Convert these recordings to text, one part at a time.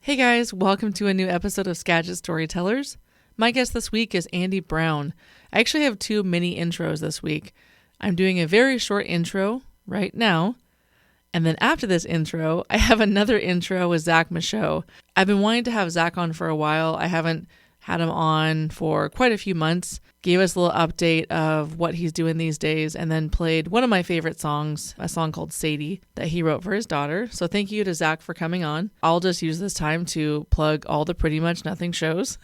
Hey guys, welcome to a new episode of Skagit Storytellers. My guest this week is Andy Brown. I actually have two mini intros this week. I'm doing a very short intro right now, and then after this intro, I have another intro with Zach Michaud. I've been wanting to have Zach on for a while. I haven't had him on for quite a few months. Gave us a little update of what he's doing these days, and then played one of my favorite songs, a song called Sadie that he wrote for his daughter. So thank you to Zach for coming on. I'll just use this time to plug all the Pretty Much Nothing shows.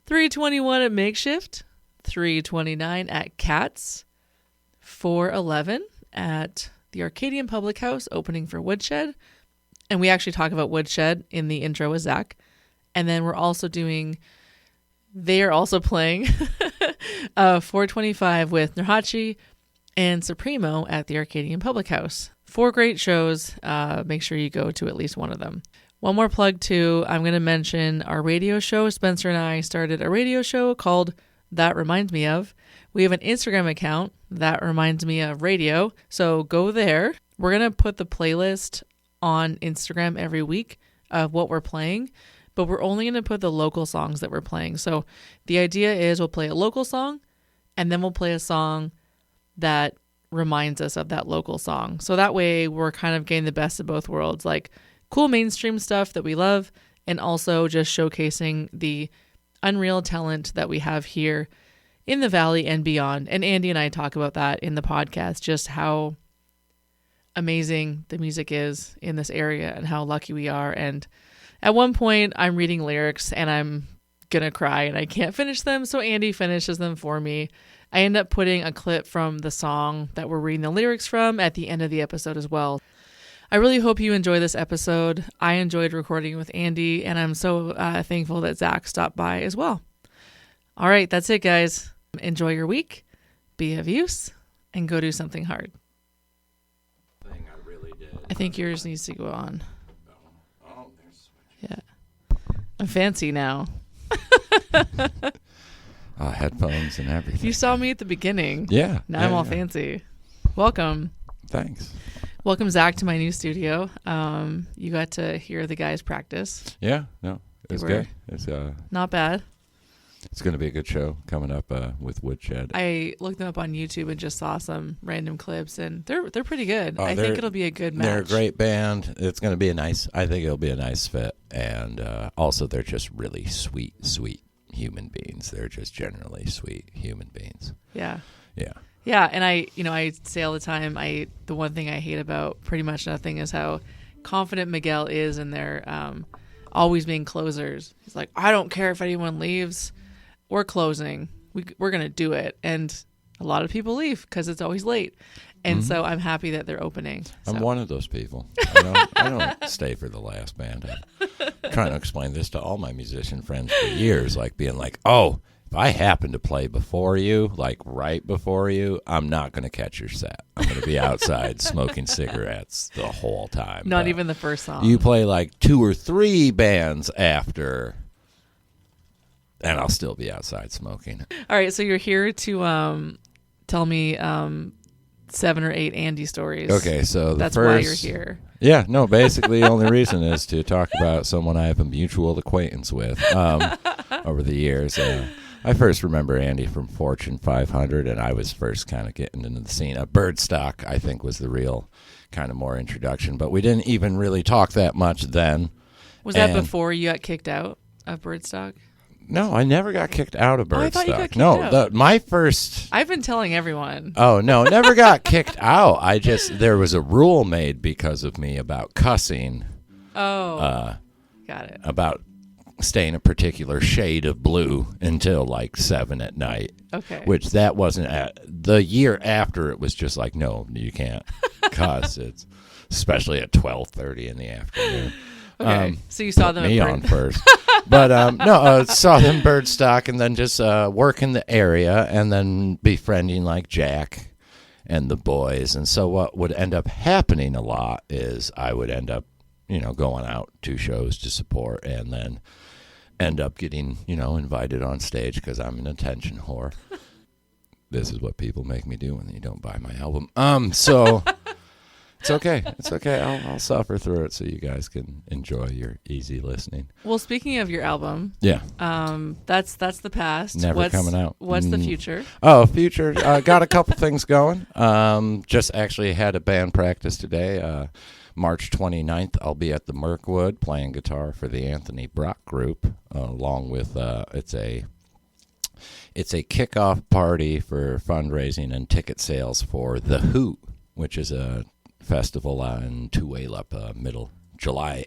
321 at Makeshift, 329 at Cats, 411 at the Arcadian Public House, opening for Woodshed. And we actually talk about Woodshed in the intro with Zach. And then they are also playing 425 with Nurhachi and Supremo at the Arcadian Public House. 4 great shows. Make sure you go to at least one of them. One more plug too. I'm going to mention our radio show. Spencer and I started a radio show called That Reminds Me Of. We have an Instagram account, That Reminds Me Of Radio. So go there. We're going to put the playlist on Instagram every week of what we're playing, but we're only going to put the local songs that we're playing. So the idea is we'll play a local song, and then we'll play a song that reminds us of that local song. So that way we're kind of getting the best of both worlds, like cool mainstream stuff that we love, and also just showcasing the unreal talent that we have here in the Valley and beyond. And Andy and I talk about that in the podcast, just how amazing the music is in this area and how lucky we are. And at one point I'm reading lyrics and I'm gonna cry and I can't finish them, so Andy finishes them for me. I end up putting a clip from the song that we're reading the lyrics from at the end of the episode as well. I really hope you enjoy this episode. I enjoyed recording with Andy, and I'm so thankful that Zach stopped by as well. All right, that's it, guys. Enjoy your week, be of use, and go do something hard. I think yours needs to go on. Yeah. I'm fancy now. Headphones and everything. You saw me at the beginning. Yeah. Now I'm all fancy. Welcome. Thanks. Welcome, Zach, to my new studio. You got to hear the guys practice. Yeah. No, it's good. It's not bad. It's going to be a good show coming up with Woodshed. I looked them up on YouTube and just saw some random clips, and they're pretty good. I think it'll be a good match. They're a great band. It's going to be I think it'll be a nice fit. And also, they're just really sweet human beings. They're just generally sweet human beings. Yeah. Yeah. Yeah, and I say all the time, the one thing I hate about Pretty Much Nothing is how confident Miguel is in their always being closers. He's like, I don't care if anyone leaves. We're closing. We're going to do it. And a lot of people leave because it's always late. And so I'm happy that they're opening. I'm one of those people. I don't stay for the last band. I'm trying to explain this to all my musician friends for years, like being like, oh, if I happen to play before you, like right before you, I'm not going to catch your set. I'm going to be outside smoking cigarettes the whole time. Not even the first song. You play like 2 or 3 bands after, and I'll still be outside smoking. All right, so you're here to tell me 7 or 8 Andy stories. Okay, so that's why you're here. Yeah, no, basically the only reason is to talk about someone I have a mutual acquaintance with over the years. I first remember Andy from Fortune 500, and I was first kind of getting into the scene. Birdstock, I think, was the real kind of more introduction, but we didn't even really talk that much then. Was that before you got kicked out of Birdstock? No, I never got kicked out of Birdstock. I thought you got kicked out. My first... I've been telling everyone. Oh, no, never got kicked out. There was a rule made because of me about cussing. Oh, got it. About staying a particular shade of blue until like 7 at night. Okay. Which that wasn't the year after. It was just like, no, you can't cuss. It's especially at 12:30 in the afternoon. Okay, so you saw them me on first. But saw them Birdstock, and then just work in the area, and then befriending like Jack and the boys. And so what would end up happening a lot is I would end up, going out to shows to support, and then end up getting, invited on stage because I'm an attention whore. This is what people make me do when you don't buy my album. So It's okay. It's okay. I'll suffer through it so you guys can enjoy your easy listening. Well, speaking of your album, Yeah. That's the past. Never coming out. What's the future? Oh, future. Got a couple things going. Just actually had a band practice today. March 29th, I'll be at the Mirkwood playing guitar for the Anthony Brock Group, along with it's a kickoff party for fundraising and ticket sales for The Hoot, which is a festival in Tualaip, middle July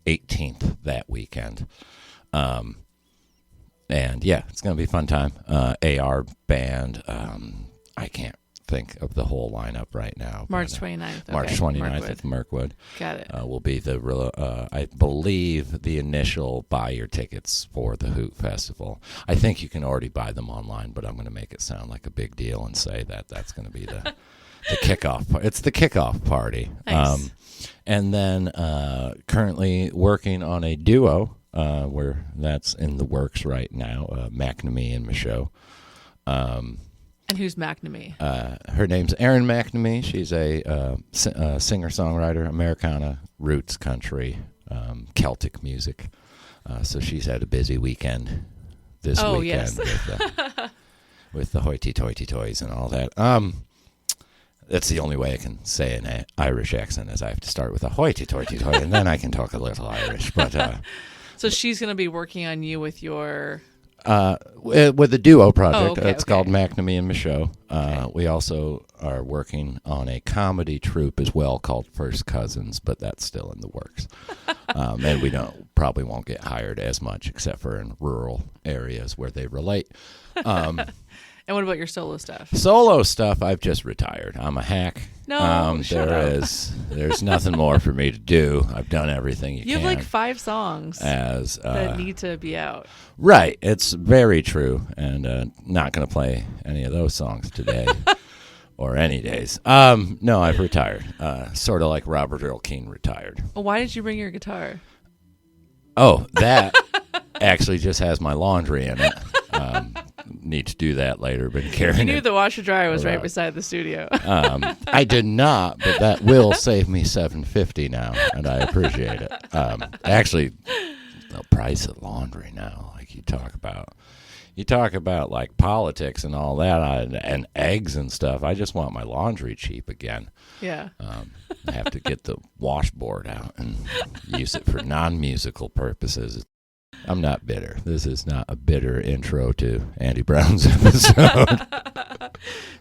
18th that weekend. And yeah, it's going to be a fun time. AR band. I can't think of the whole lineup right now. March 29th. Okay. March 29th at the Mirkwood. Got it. Will be I believe, the initial buy your tickets for the Hoot Festival. I think you can already buy them online, but I'm going to make it sound like a big deal and say that that's going to be the kickoff. It's the kickoff party. Nice. And then currently working on a duo where that's in the works right now, McNamee and Michaud. And who's McNamee? Her name's Erin McNamee. She's a singer-songwriter, Americana, roots, country, Celtic music. So she's had a busy weekend this weekend yes. with the hoity-toity toys and all that. That's the only way I can say an Irish accent is I have to start with a hoity-toity toy, and then I can talk a little Irish. But so she's going to be working on you with your... with a duo project. Okay, It's called McNamee and Michaud. We also are working on a comedy troupe as well called First Cousins, but that's still in the works. And we probably won't get hired as much except for in rural areas where they relate. And what about your solo stuff? Solo stuff, I've just retired. I'm a hack. No, shut up. There's nothing more for me to do. I've done everything you can. You have like 5 songs that need to be out. Right. It's very true. And not going to play any of those songs today or any days. No, I've retired. Sort of like Robert Earl Keen retired. Well, why did you bring your guitar? Oh, that actually just has my laundry in it. Need to do that later, but carrying You knew it the washer dryer was around. right beside the studio. I did not, but that will save me $7.50 now, and I appreciate it. Actually, the price of laundry now, like you talk about like politics and all that, and eggs and stuff. I just want my laundry cheap again. Yeah. I have to get the washboard out and use it for non-musical purposes. I'm not bitter. This is not a bitter intro to Andy Brown's episode.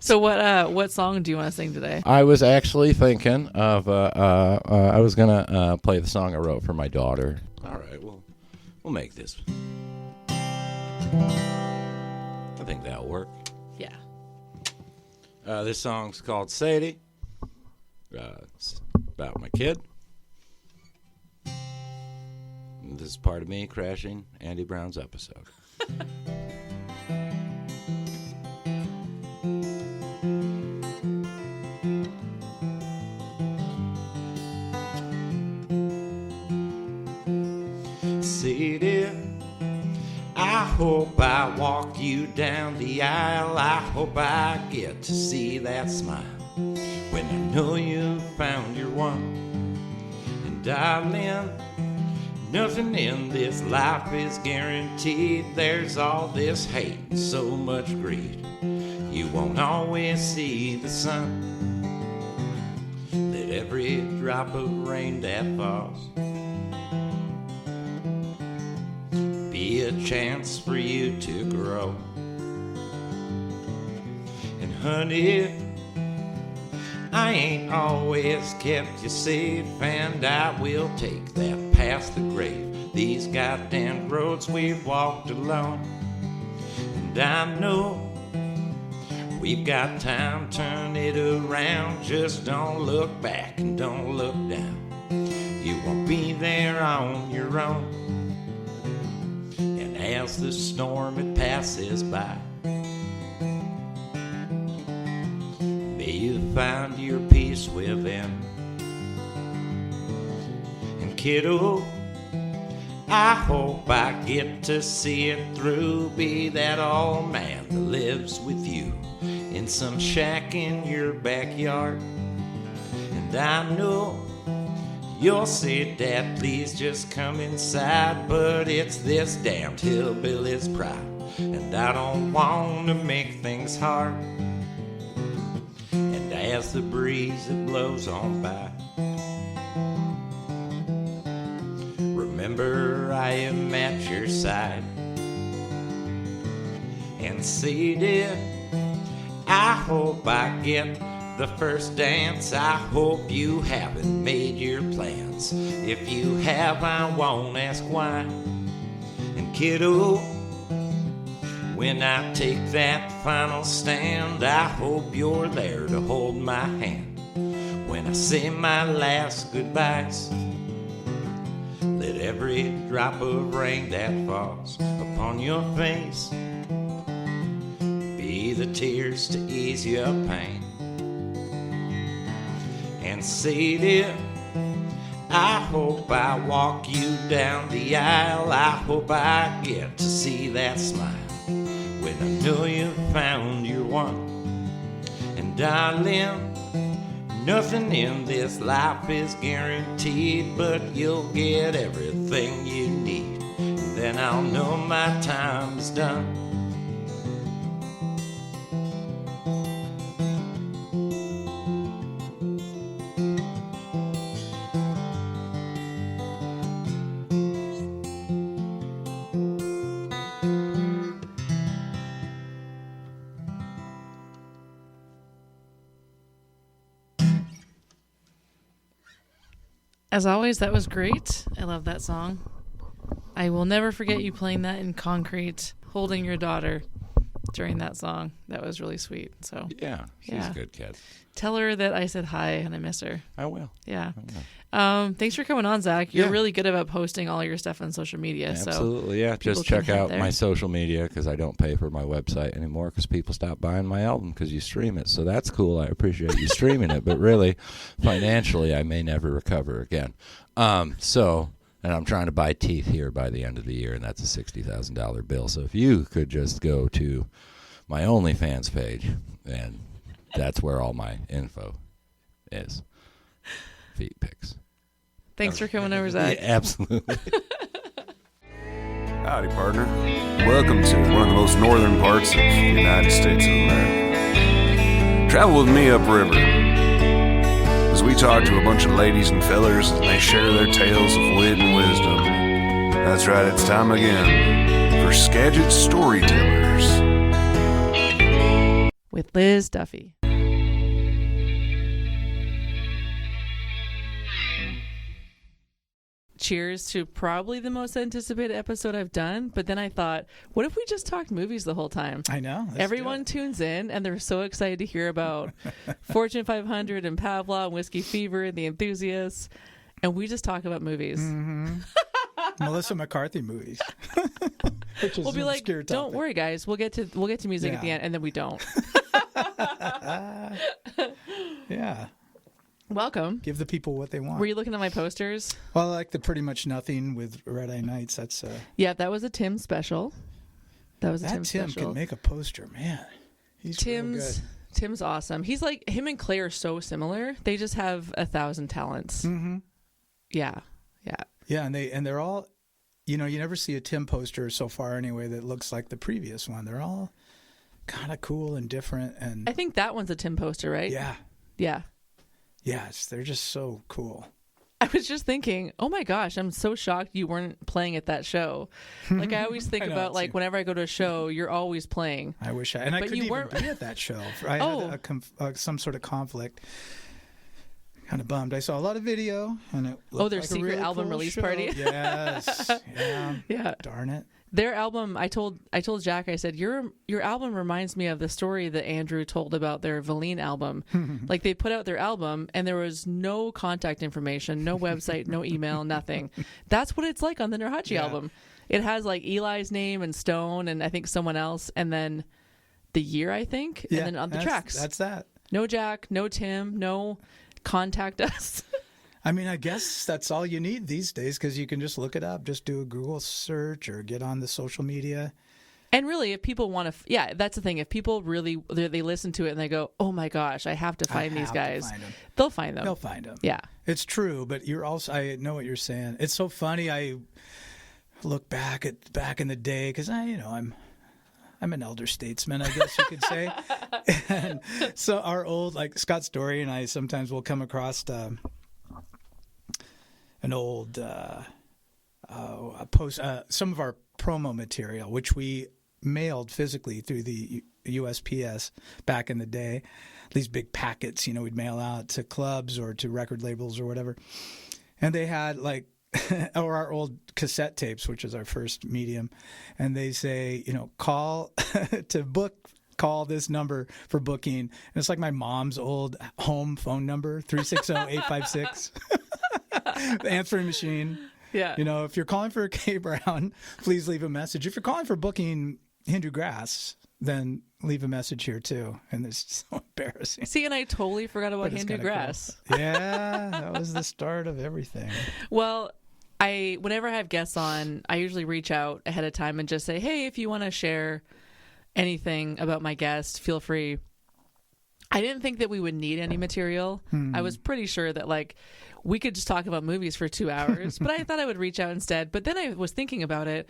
So what song do you want to sing today? I was actually thinking of I was gonna play the song I wrote for my daughter. All right, we'll make this. I think that'll work. Yeah. This song's called Sadie. It's about my kid. This is part of me crashing Andy Brown's episode. Sadie, I hope I walk you down the aisle. I hope I get to see that smile when I know you found your one. And darling, nothing in this life is guaranteed. There's all this hate and so much greed. You won't always see the sun. That every drop of rain that falls be a chance for you to grow. And honey, I ain't always kept you safe, and I will take that past the grave. These goddamn roads we've walked alone. And I know we've got time, turn it around. Just don't look back and don't look down. You won't be there on your own. And as the storm it passes by, may you find your peace within. And kiddo, I hope I get to see it through. Be that old man that lives with you in some shack in your backyard. And And I know you'll say, Dad, please just come inside. But it's this damned hillbilly's pride, and I don't want to make things hard. And as the breeze it blows on by, remember I am at your side. And say, dear, I hope I get the first dance. I hope you haven't made your plans. If you have, I won't ask why. And kiddo, when I take that final stand, I hope you're there to hold my hand when I say my last goodbyes. Let every drop of rain that falls upon your face be the tears to ease your pain. And say, dear, I hope I walk you down the aisle. I hope I get to see that smile when I know you found your one. And darling, nothing in this life is guaranteed, but you'll get everything you need, and then I'll know my time is done. As always, that was great. I love that song. I will never forget you playing that in concrete, holding your daughter during that song. That was really sweet. So Yeah, she's a good kid. Tell her that I said hi and I miss her. I will. Yeah. I will. Thanks for coming on, Zach. You're Yeah. really good about posting all your stuff on social media. Absolutely, yeah. people Just can check head out there. my social media because I don't pay for my website anymore because people stop buying my album because you stream it. So that's cool. I appreciate you streaming it. But really, financially, I may never recover again. And I'm trying to buy teeth here by the end of the year, and that's a $60,000 bill. So if you could just go to my OnlyFans page, and that's where all my info is. Feet pics. Thanks for coming over, Zach. Yeah, absolutely. Howdy, partner. Welcome to one of the most northern parts of the United States of America. Travel with me upriver as we talk to a bunch of ladies and fellers and they share their tales of wit and wisdom. That's right, it's time again for Skagit Storytellers. With Liz Duffy. Cheers to probably the most anticipated episode I've done. But then I thought, what if we just talked movies the whole time? I know. Everyone tunes in and they're so excited to hear about Fortune 500 and Pavlov and Whiskey Fever and The Enthusiasts. And we just talk about movies. Mm-hmm. Melissa McCarthy movies. Which is We'll be an like, obscure don't topic. worry, guys. We'll get to music at the Yeah. end. And then we don't. Yeah. Welcome. Give the people what they want. Were you looking at my posters? Well, I like the Pretty Much Nothing with Red Eye Nights. That's Yeah, that was a Tim special. That was a that Tim Tim special. can make a poster, man. He's real good. Tim's awesome. He's like, him and Clay are so similar. They just have 1,000 talents. Mm-hmm. Yeah. Yeah, and they're all, you never see a Tim poster so far anyway that looks like the previous one. They're all kind of cool and different, and I think that one's a Tim poster, right? yeah, Yeah. they're just so cool. I was just thinking, oh my gosh, I'm so shocked you weren't playing at that show. Like I always think I know, about it's- like whenever I go to a show, you're always playing. I wish I But couldn't you even weren't- be at that show. I had some sort of conflict. Kind of bummed. I saw a lot of video, and it looked their like a secret really album cool release show. party? Yes. Yeah. Yeah. Darn it. Their album, I told Jack, I said, your album reminds me of the story that Andrew told about their Valine album. Like they put out their album and there was no contact information, no website, no email, nothing. That's what it's like on the Nurhachi Yeah. album. It has like Eli's name and Stone and I think someone else and then the year, I think, Yeah. and then on the tracks. That's that. No Jack, no Tim, no contact us. I mean, I guess that's all you need these days because you can just look it up. Just do a Google search or get on the social media. And really, if people want to, yeah, that's the thing. If people really, they listen to it and they go, oh my gosh, I have to find these guys, they'll find them. They'll find them. Yeah. It's true, but you're also, I know what you're saying. It's so funny. I look back in the day because I'm an elder statesman, I guess you could say. And so our old, like Scott Story and I sometimes will come across an old post, some of our promo material, which we mailed physically through the USPS back in the day. These big packets, we'd mail out to clubs or to record labels or whatever. And they had or our old cassette tapes, which is our first medium. And they say, call to book, call this number for booking. And it's like my mom's old home phone number, 360-856. The answering machine. Yeah. If you're calling for Kay Brown, please leave a message. If you're calling for booking Hindu Grass, then leave a message here too. And it's so embarrassing. See, and I totally forgot about Hindu Grass. Cool. Yeah, that was the start of everything. Well, whenever I have guests on, I usually reach out ahead of time and just say, hey, if you want to share anything about my guest, feel free. I didn't think that we would need any material. I was pretty sure that we could just talk about movies for 2 hours, but I thought I would reach out instead. But then I was thinking about it.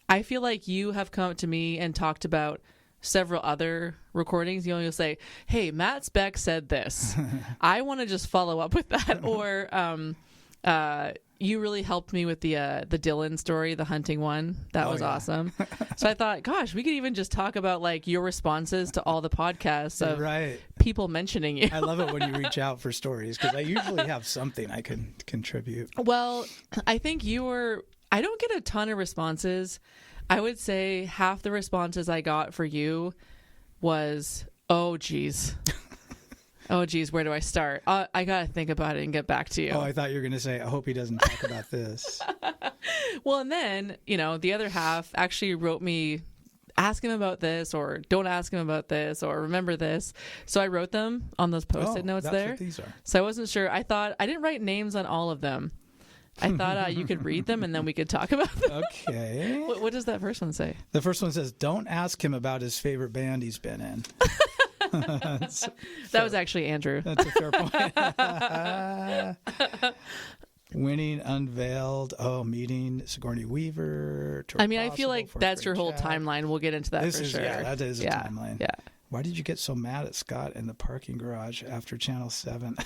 I feel like you have come up to me and talked about several other recordings. You'll say, hey, Matt Speck said this. I want to just follow up with that. Or you really helped me with the Dylan story, the hunting one. That was awesome. So I thought, gosh, we could even just talk about your responses to all the podcasts of people mentioning you. I love it when you reach out for stories because I usually have something I can contribute. Well, I think I don't get a ton of responses. I would say half the responses I got for you was, oh, geez. Oh, geez, where do I start? I got to think about it and get back to you. Oh, I thought you were going to say, I hope he doesn't talk about this. Well, and then, the other half actually wrote me, ask him about this, or don't ask him about this, or remember this. So I wrote them on those Post-it notes that's there. What these are. So I wasn't sure. I didn't write names on all of them. I thought you could read them and then we could talk about them. Okay. What does that first one say? The first one says, don't ask him about his favorite band he's been in. That was actually Andrew. That's a fair point. Winning Unveiled. Oh, meeting Sigourney Weaver. I feel like that's your whole timeline. We'll get into that for sure. Yeah, that is a timeline. Yeah. Why did you get so mad at Scott in the parking garage after Channel 7?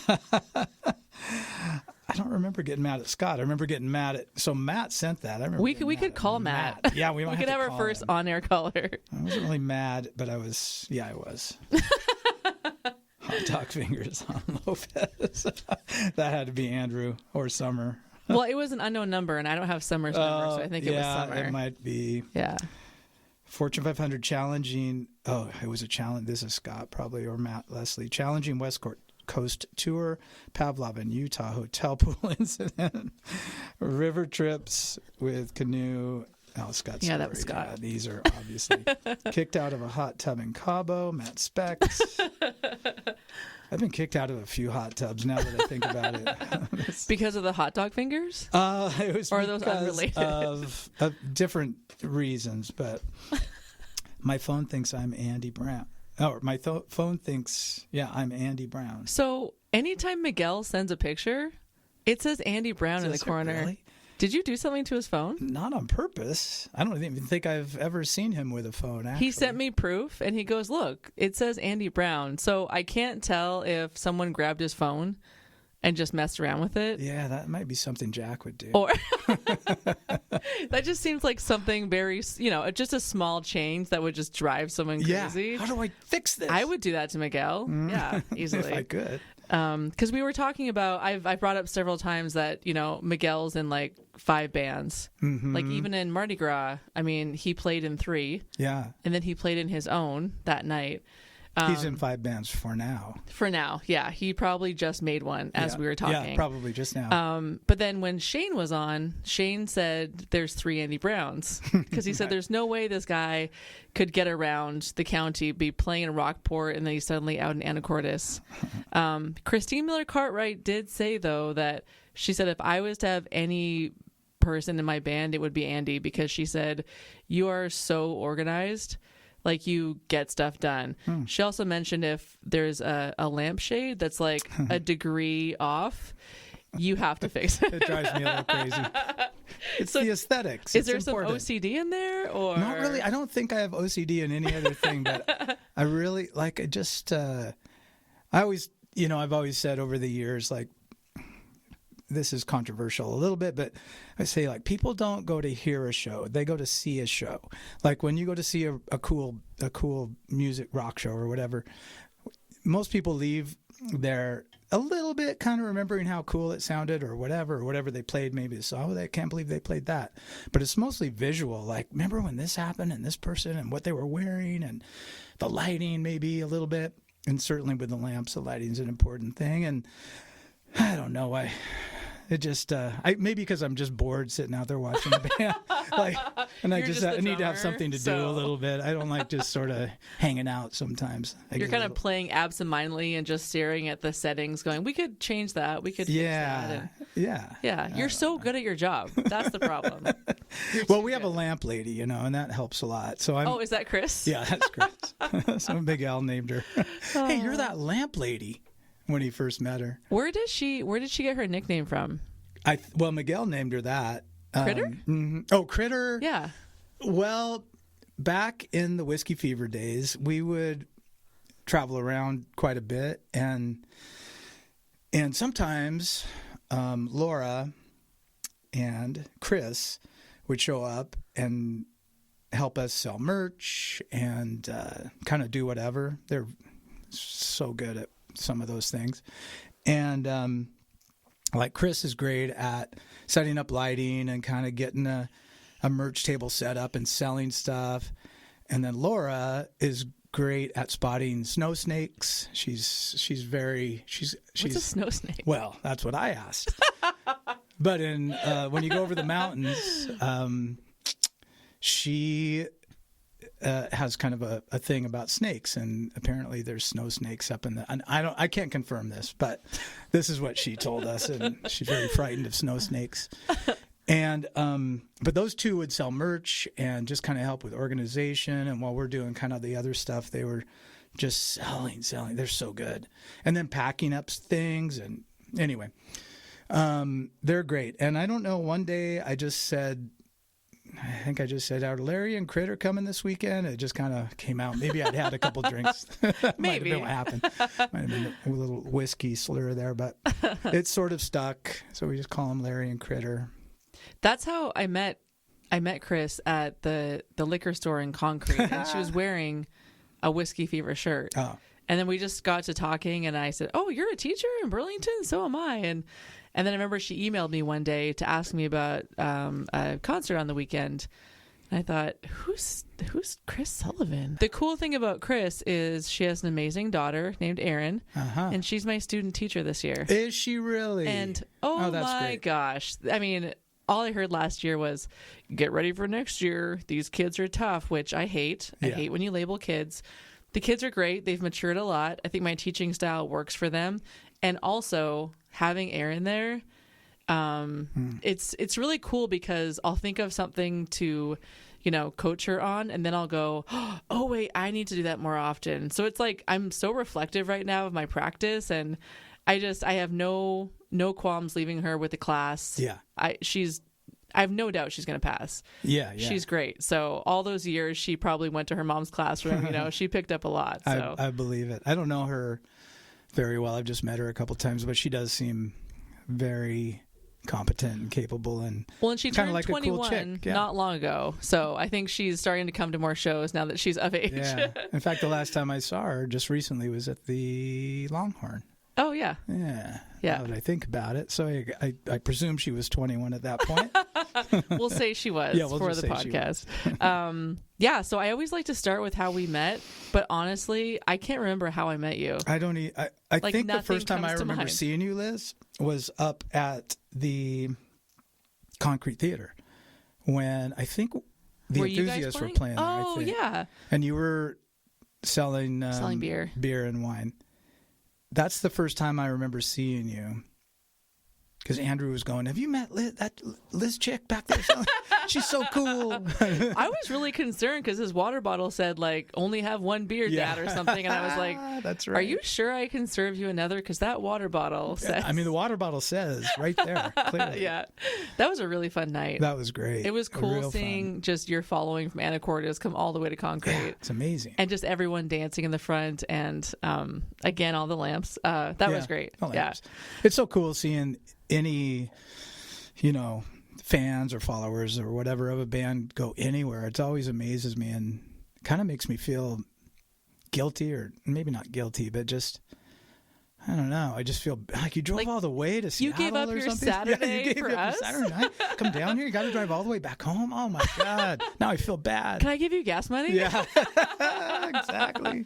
I don't remember getting mad at Scott. I remember getting mad at... So Matt sent that. I remember we could call Matt. Yeah, we could have our first on-air caller. I wasn't really mad, but I was... Yeah, I was. Hot dog fingers on Lopez. That had to be Andrew or Summer. Well, it was an unknown number, and I don't have Summer's number, so I think it was Summer. Yeah, it might be. Yeah. Fortune 500 challenging... Oh, it was a challenge. This is Scott probably, or Matt Leslie. Challenging West Coast tour, Pavlov in Utah hotel pool incident, river trips with canoe. Oh, Scott's yeah, that was Scott. Yeah, these are obviously kicked out of a hot tub in Cabo. Matt Specs. I've been kicked out of a few hot tubs now that I think about it. Because of the hot dog fingers? It was or are those unrelated? Of different reasons, but my phone thinks I'm Andy Brown. Oh, my phone thinks, I'm Andy Brown. So anytime Miguel sends a picture, it says Andy Brown in the corner. Really? Did you do something to his phone? Not on purpose. I don't even think I've ever seen him with a phone, actually. He sent me proof, and he goes, look, it says Andy Brown. So I can't tell if someone grabbed his phone and just messed around with it. Yeah, that might be something Jack would do. Or that just seems like something very, just a small change that would just drive someone crazy. Yeah. How do I fix this? I would do that to Miguel. Yeah, easily. If I could. Because we were talking about, I've brought up several times that, Miguel's in 5 bands. Mm-hmm. Even in Mardi Gras, he played in 3. Yeah. And then he played in his own that night. He's in 5 bands for now. For now, yeah. He probably just made one as we were talking. Yeah, probably just now. But then when Shane was on, Shane said there's 3 Andy Browns. Because he said there's no way this guy could get around the county, be playing in Rockport, and then he's suddenly out in Anacortes. Christine Miller Cartwright did say, though, that she said if I was to have any person in my band, it would be Andy, because she said, you are so organized. Like, you get stuff done. She also mentioned if there's a lampshade that's like a degree off, you have to fix it. It drives me a little crazy. It's the aesthetics. Is there important. some OCD in there, or Not really? I don't think I have OCD in any other thing, but I really like. I just. I always, I've always said over the years, like, this is controversial a little bit, but I say, like, people don't go to hear a show; they go to see a show. Like, when you go to see a cool music rock show or whatever, most people leave there a little bit kind of remembering how cool it sounded or whatever they played. Maybe it's, I can't believe they played that. But it's mostly visual. Like, remember when this happened and this person and what they were wearing and the lighting maybe a little bit. And certainly with the lamps, the lighting is an important thing. And I don't know why. It just, maybe because I'm just bored sitting out there watching the band. And I need to have something to do a little bit. I don't like just sort of hanging out sometimes. You're kind of playing absentmindedly and just staring at the settings going, we could change that. We could fix that. Yeah. You're so good at your job. That's the problem. Well, we have a lamp lady, and that helps a lot. So is that Chris? Yeah, that's Chris. Some big Al named her. Hey, you're that lamp lady. When he first met her. Where did she get her nickname from? Miguel named her that. Critter? Oh, Critter. Yeah. Well, back in the Whiskey Fever days, we would travel around quite a bit, and sometimes Laura and Chris would show up and help us sell merch and kind of do whatever. They're so good at some of those things. And like, Chris is great at setting up lighting and kind of getting a merch table set up and selling stuff. And then Laura is great at spotting snow snakes. She's What's a snow snake? Well, that's what I asked. But when you go over the mountains, she has kind of a thing about snakes, and apparently there's snow snakes up in and I can't confirm this, but this is what she told us, and she's very frightened of snow snakes. And but those two would sell merch and just kind of help with organization, and while we're doing kind of the other stuff, they were just selling. They're so good. And then packing up things, and anyway, they're great. And I don't know, one day I think I just said, are Larry and Critter coming this weekend? It just kind of came out. Maybe I'd had a couple drinks. Might have been what happened. Might have been a little whiskey slur there, but it sort of stuck. So we just call them Larry and Critter. That's how I met Chris at the liquor store in Concrete, and she was wearing a Whiskey Fever shirt. Oh. And then we just got to talking, and I said, "Oh, you're a teacher in Burlington? So am I." And then I remember she emailed me one day to ask me about a concert on the weekend. And I thought, who's Chris Sullivan? The cool thing about Chris is she has an amazing daughter named Erin, and she's my student teacher this year. Is she really? And oh my great. Gosh, I mean, all I heard last year was, "Get ready for next year. These kids are tough," which I hate. I hate when you label kids. The kids are great. They've matured a lot. I think my teaching style works for them. And also having Erin there, it's really cool, because I'll think of something to, coach her on, and then I'll go, oh wait, I need to do that more often. So it's like, I'm so reflective right now of my practice, and I have no qualms leaving her with the class. Yeah. I have no doubt she's going to pass. Yeah. She's great. So all those years, she probably went to her mom's classroom. She picked up a lot. So. I believe it. I don't know her very well. I've just met her a couple times, but she does seem very competent and capable, and she turned like 21 a cool chick. Yeah. Not long ago. So I think she's starting to come to more shows now that she's of age. Yeah. In fact, the last time I saw her just recently was at the Longhorn. Oh, yeah. Yeah. Now that I think about it. So I presume she was 21 at that point. We'll say she was for the podcast. So I always like to start with how we met, but honestly, I can't remember how I met you. I don't I think the first time I remember seeing you, Liz, was up at the Concrete Theater when I think the Enthusiasts were playing there. Oh, yeah. And you were selling beer and wine. That's the first time I remember seeing you. because Andrew was going, have you met that Liz chick back there? She's so cool. I was really concerned because his water bottle said, like, only have one beer, Dad, or something. And I was like, that's right. Are you sure I can serve you another? Because that water bottle says. I mean, the water bottle says right there, clearly. Yeah. That was a really fun night. That was great. It was cool seeing just your following from Anacortes come all the way to Concrete. Yeah, it's amazing. And just everyone dancing in the front and, again, all the lamps. That was great. Yeah. It's so cool seeing any, fans or followers or whatever of a band go anywhere. It always amazes me and kind of makes me feel guilty, or maybe not guilty, but just, I don't know. I just feel like you drove all the way to Seattle. You gave up or your something. Saturday you gave for up us? Your Saturday night. Come down here. You got to drive all the way back home. Oh my God. Now I feel bad. Can I give you gas money? Yeah, exactly.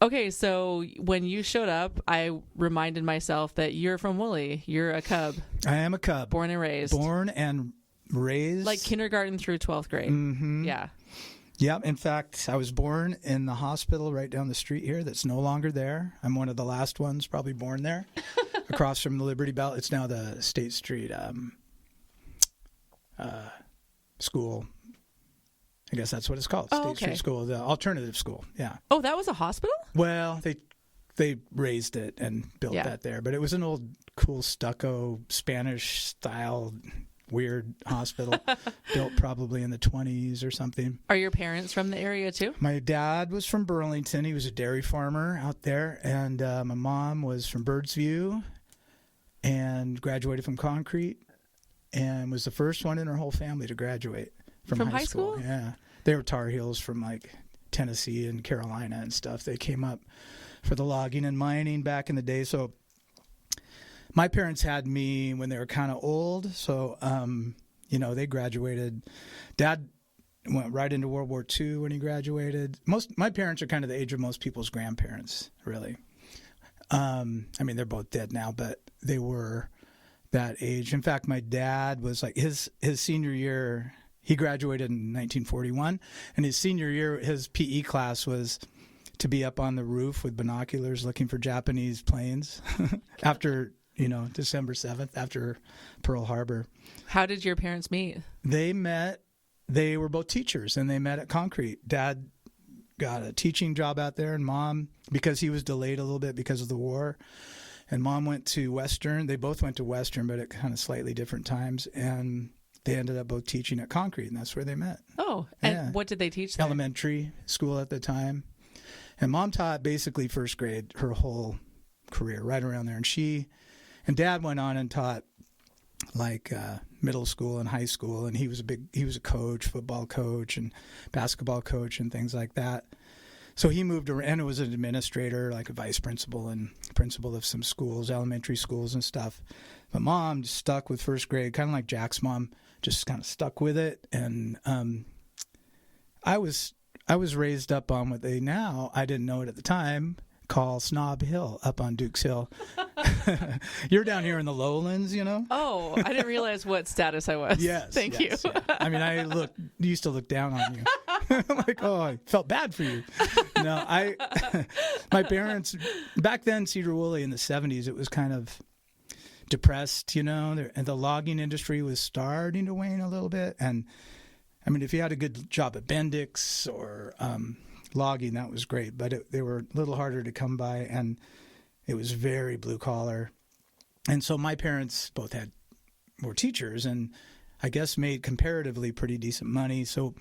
Okay, so when you showed up, I reminded myself that you're from Woolley. You're a Cub. I am a Cub. Born and raised. Born and raised. Like kindergarten through 12th grade. Mm-hmm. Yeah. Yep. In fact, I was born in the hospital right down the street here that's no longer there. I'm one of the last ones probably born there, across from the Liberty Bell. It's now the State Street school. I guess that's what it's called. State Street School, the alternative school. Yeah. Oh, that was a hospital? Well, they raised it and built that there, but it was an old, cool stucco Spanish style weird hospital built probably in the 20s or something. Are your parents from the area too? My dad was from Burlington. He was a dairy farmer out there, and my mom was from Birdsview and graduated from Concrete and was the first one in her whole family to graduate from high school. Yeah. They were Tar Heels from like Tennessee and Carolina and stuff. They came up for the logging and mining back in the day. So my parents had me when they were kind of old. So, they graduated. Dad went right into World War II when he graduated. My parents are kind of the age of most people's grandparents, really. They're both dead now, but they were that age. In fact, my dad was like his senior year. He graduated in 1941, and his senior year, his PE class was to be up on the roof with binoculars looking for Japanese planes after, December 7th, after Pearl Harbor. How did your parents meet? They were both teachers, and they met at Concrete. Dad got a teaching job out there, and Mom, because he was delayed a little bit because of the war, and Mom went to Western. They both went to Western, but at kind of slightly different times, and they ended up both teaching at Concrete, and that's where they met. Oh, and what did they teach there? Elementary school at the time. And Mom taught basically first grade her whole career, right around there. And Dad went on and taught like middle school and high school, and he was a coach, football coach and basketball coach and things like that. So he moved around and was an administrator, like a vice principal and principal of some schools, elementary schools and stuff. But Mom just stuck with first grade, kind of like Jack's mom, just kind of stuck with it. And I was raised up on what they now, I didn't know it at the time, call Snob Hill, up on Dukes Hill. You're down here in the lowlands, Oh, I didn't realize what status I was. Yes. Thank you. Yeah. I used to look down on you. I'm like, I felt bad for you. No, my parents, back then, Cedar Woolley in the 70s, it was kind of depressed, and the logging industry was starting to wane a little bit. And if you had a good job at Bendix or logging, that was great, but they were a little harder to come by, and it was very blue collar. And so my parents both were teachers, and I guess made comparatively pretty decent money. So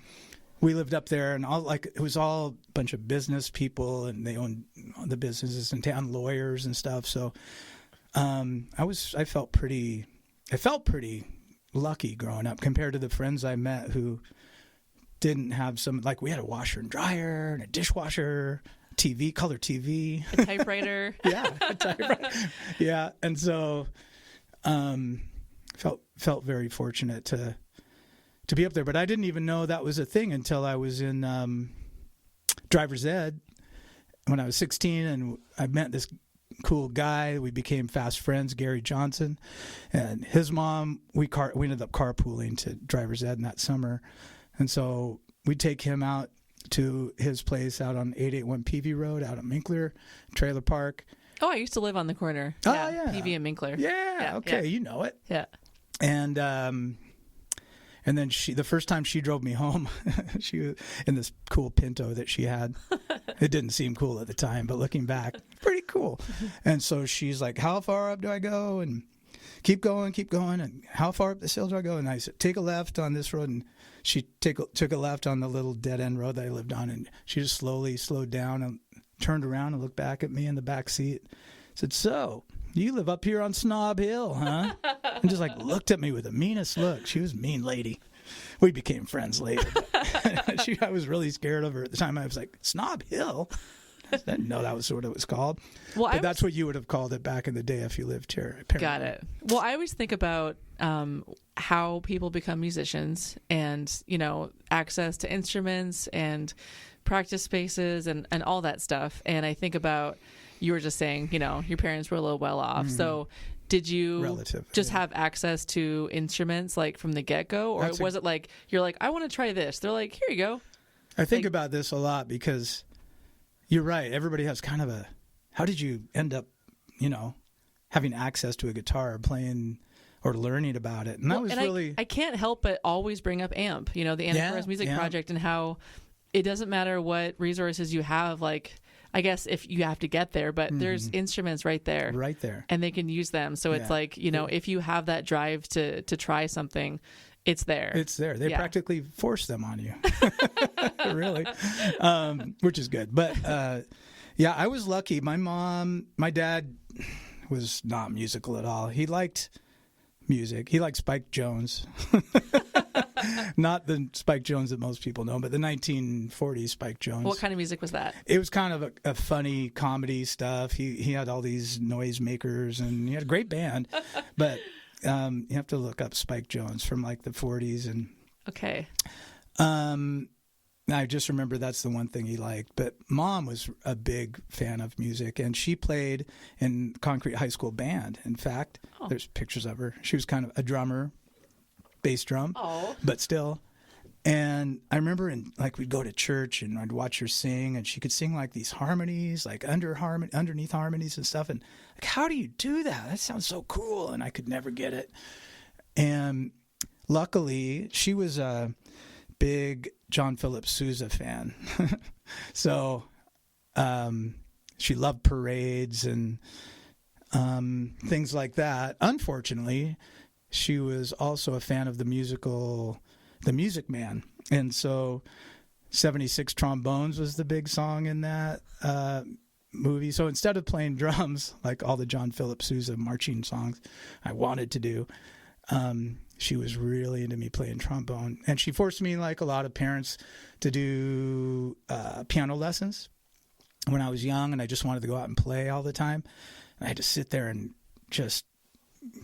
we lived up there, and it was all a bunch of business people, and they owned the businesses in town, lawyers and stuff. So I felt pretty lucky growing up compared to the friends I met who didn't have we had a washer and dryer and a dishwasher, TV, color TV, a typewriter. Yeah, a typewriter. Yeah, and so felt very fortunate to be up there. But I didn't even know that was a thing until I was in driver's ed when I was 16, and I met this cool guy. We became fast friends, Gary Johnson, and his mom. We ended up carpooling to driver's ed in that summer. And so we'd take him out to his place out on 881 Peavy Road, out at Minkler Trailer Park. Oh, I used to live on the corner. Oh, yeah. PV and Minkler. Yeah, okay, you know it. Yeah. And then the first time she drove me home, she was in this cool Pinto that she had. It didn't seem cool at the time, but looking back, pretty cool. And so she's like, "How far up do I go?" And keep going. And how far up this hill do I go? And I said, "Take a left on this road." And she took a left on the little dead end road that I lived on. And she just slowly slowed down and turned around and looked back at me in the back seat. Said, "So you live up here on Snob Hill, huh?" And just like looked at me with the meanest look. She was a mean lady. We became friends later. I was really scared of her at the time. I was like, "Snob Hill?" I didn't know that was what it was called. Well, but that's what you would have called it back in the day if you lived here. Apparently. Got it. Well, I always think about how people become musicians and, access to instruments and practice spaces and all that stuff. And I think about, you were just saying, your parents were a little well off. Mm-hmm. So did you just have access to instruments like from the get-go? Or was it like, you're like, "I want to try this"? They're like, "Here you go." I think about this a lot because you're right. Everybody has kind of how did you end up, having access to a guitar, playing or learning about it? And I can't help but always bring up AMP, the Anna Music Project, and how it doesn't matter what resources you have. Like, I guess if you have to get there, but there's instruments right there. Right there. And they can use them. So it's like, if you have that drive to try something, it's there. It's there. They practically force them on you. Really. Which is good. But I was lucky. My dad was not musical at all. He liked music. He liked Spike Jones. Not the Spike Jones that most people know, but the 1940s Spike Jones. What kind of music was that? It was kind of a funny comedy stuff. He had all these noisemakers, and he had a great band. But you have to look up Spike Jones from like the 40s. And okay. I just remember that's the one thing he liked. But Mom was a big fan of music, and she played in Concrete High School band. In fact, there's pictures of her. She was kind of a drummer. Bass drum, but still. And I remember we'd go to church and I'd watch her sing, and she could sing like these harmonies, like underneath harmonies and stuff. And like, how do you do that? That sounds so cool. And I could never get it. And luckily, she was a big John Philip Sousa fan. So she loved parades and things like that. Unfortunately, she was also a fan of the Music Man. And so 76 Trombones was the big song in that movie. So instead of playing drums, like all the John Philip Sousa marching songs I wanted to do, she was really into me playing trombone. And she forced me, like a lot of parents, to do piano lessons when I was young, and I just wanted to go out and play all the time. And I had to sit there and just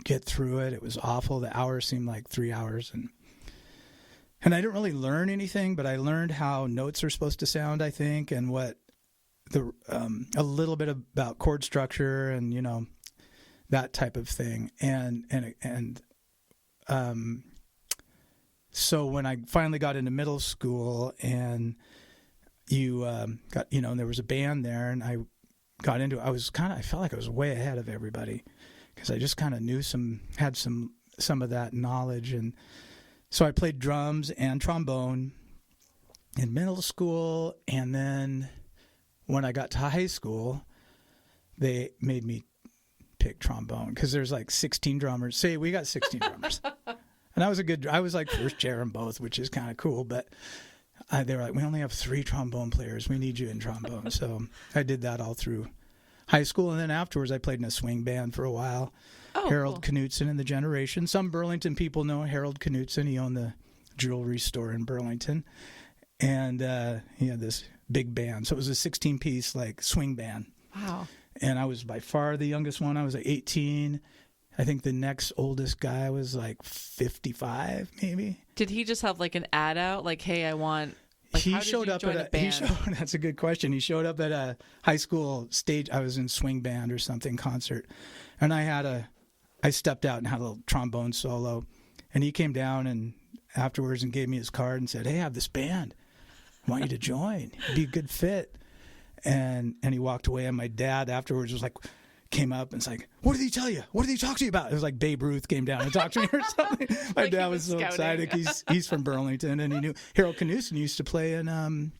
get through it. It was awful. The hours seemed like 3 hours, and I didn't really learn anything, but I learned how notes are supposed to sound, I think, and what a little bit about chord structure and that type of thing. And so when I finally got into middle school, and there was a band there, and I got into it, I felt like I was way ahead of everybody, because I just kind of had some of that knowledge. And so I played drums and trombone in middle school. And then when I got to high school, they made me pick trombone, because there's like 16 drummers. We got 16 drummers. And I was like first chair in both, which is kind of cool. But they were like, "We only have 3 trombone players. We need you in trombone." So I did that all through high school, and then afterwards I played in a swing band for a while. Harold Knutson and the Generation. Some Burlington people know Harold Knutson. He owned the jewelry store in Burlington, and he had this big band. So it was a 16-piece like swing band. Wow. And I was by far the youngest one. I was like 18. I think the next oldest guy was like 55, maybe. Did he just have like an ad out, like, "Hey, I want"? Like, he showed up at a band? That's a good question. He showed up at a high school stage. I was in swing band or something concert, and I stepped out and had a little trombone solo, and he came down and afterwards and gave me his card and said, "Hey, I have this band. I want you to join. It'd be a good fit." And he walked away, and my dad afterwards was like, came up and it's like, what did he tell you? What did he talk to you about? It was like Babe Ruth came down and talked to me or something. My Like dad he was so scouting. excited. He's from Burlington, and he knew Harold Knudsen used to play in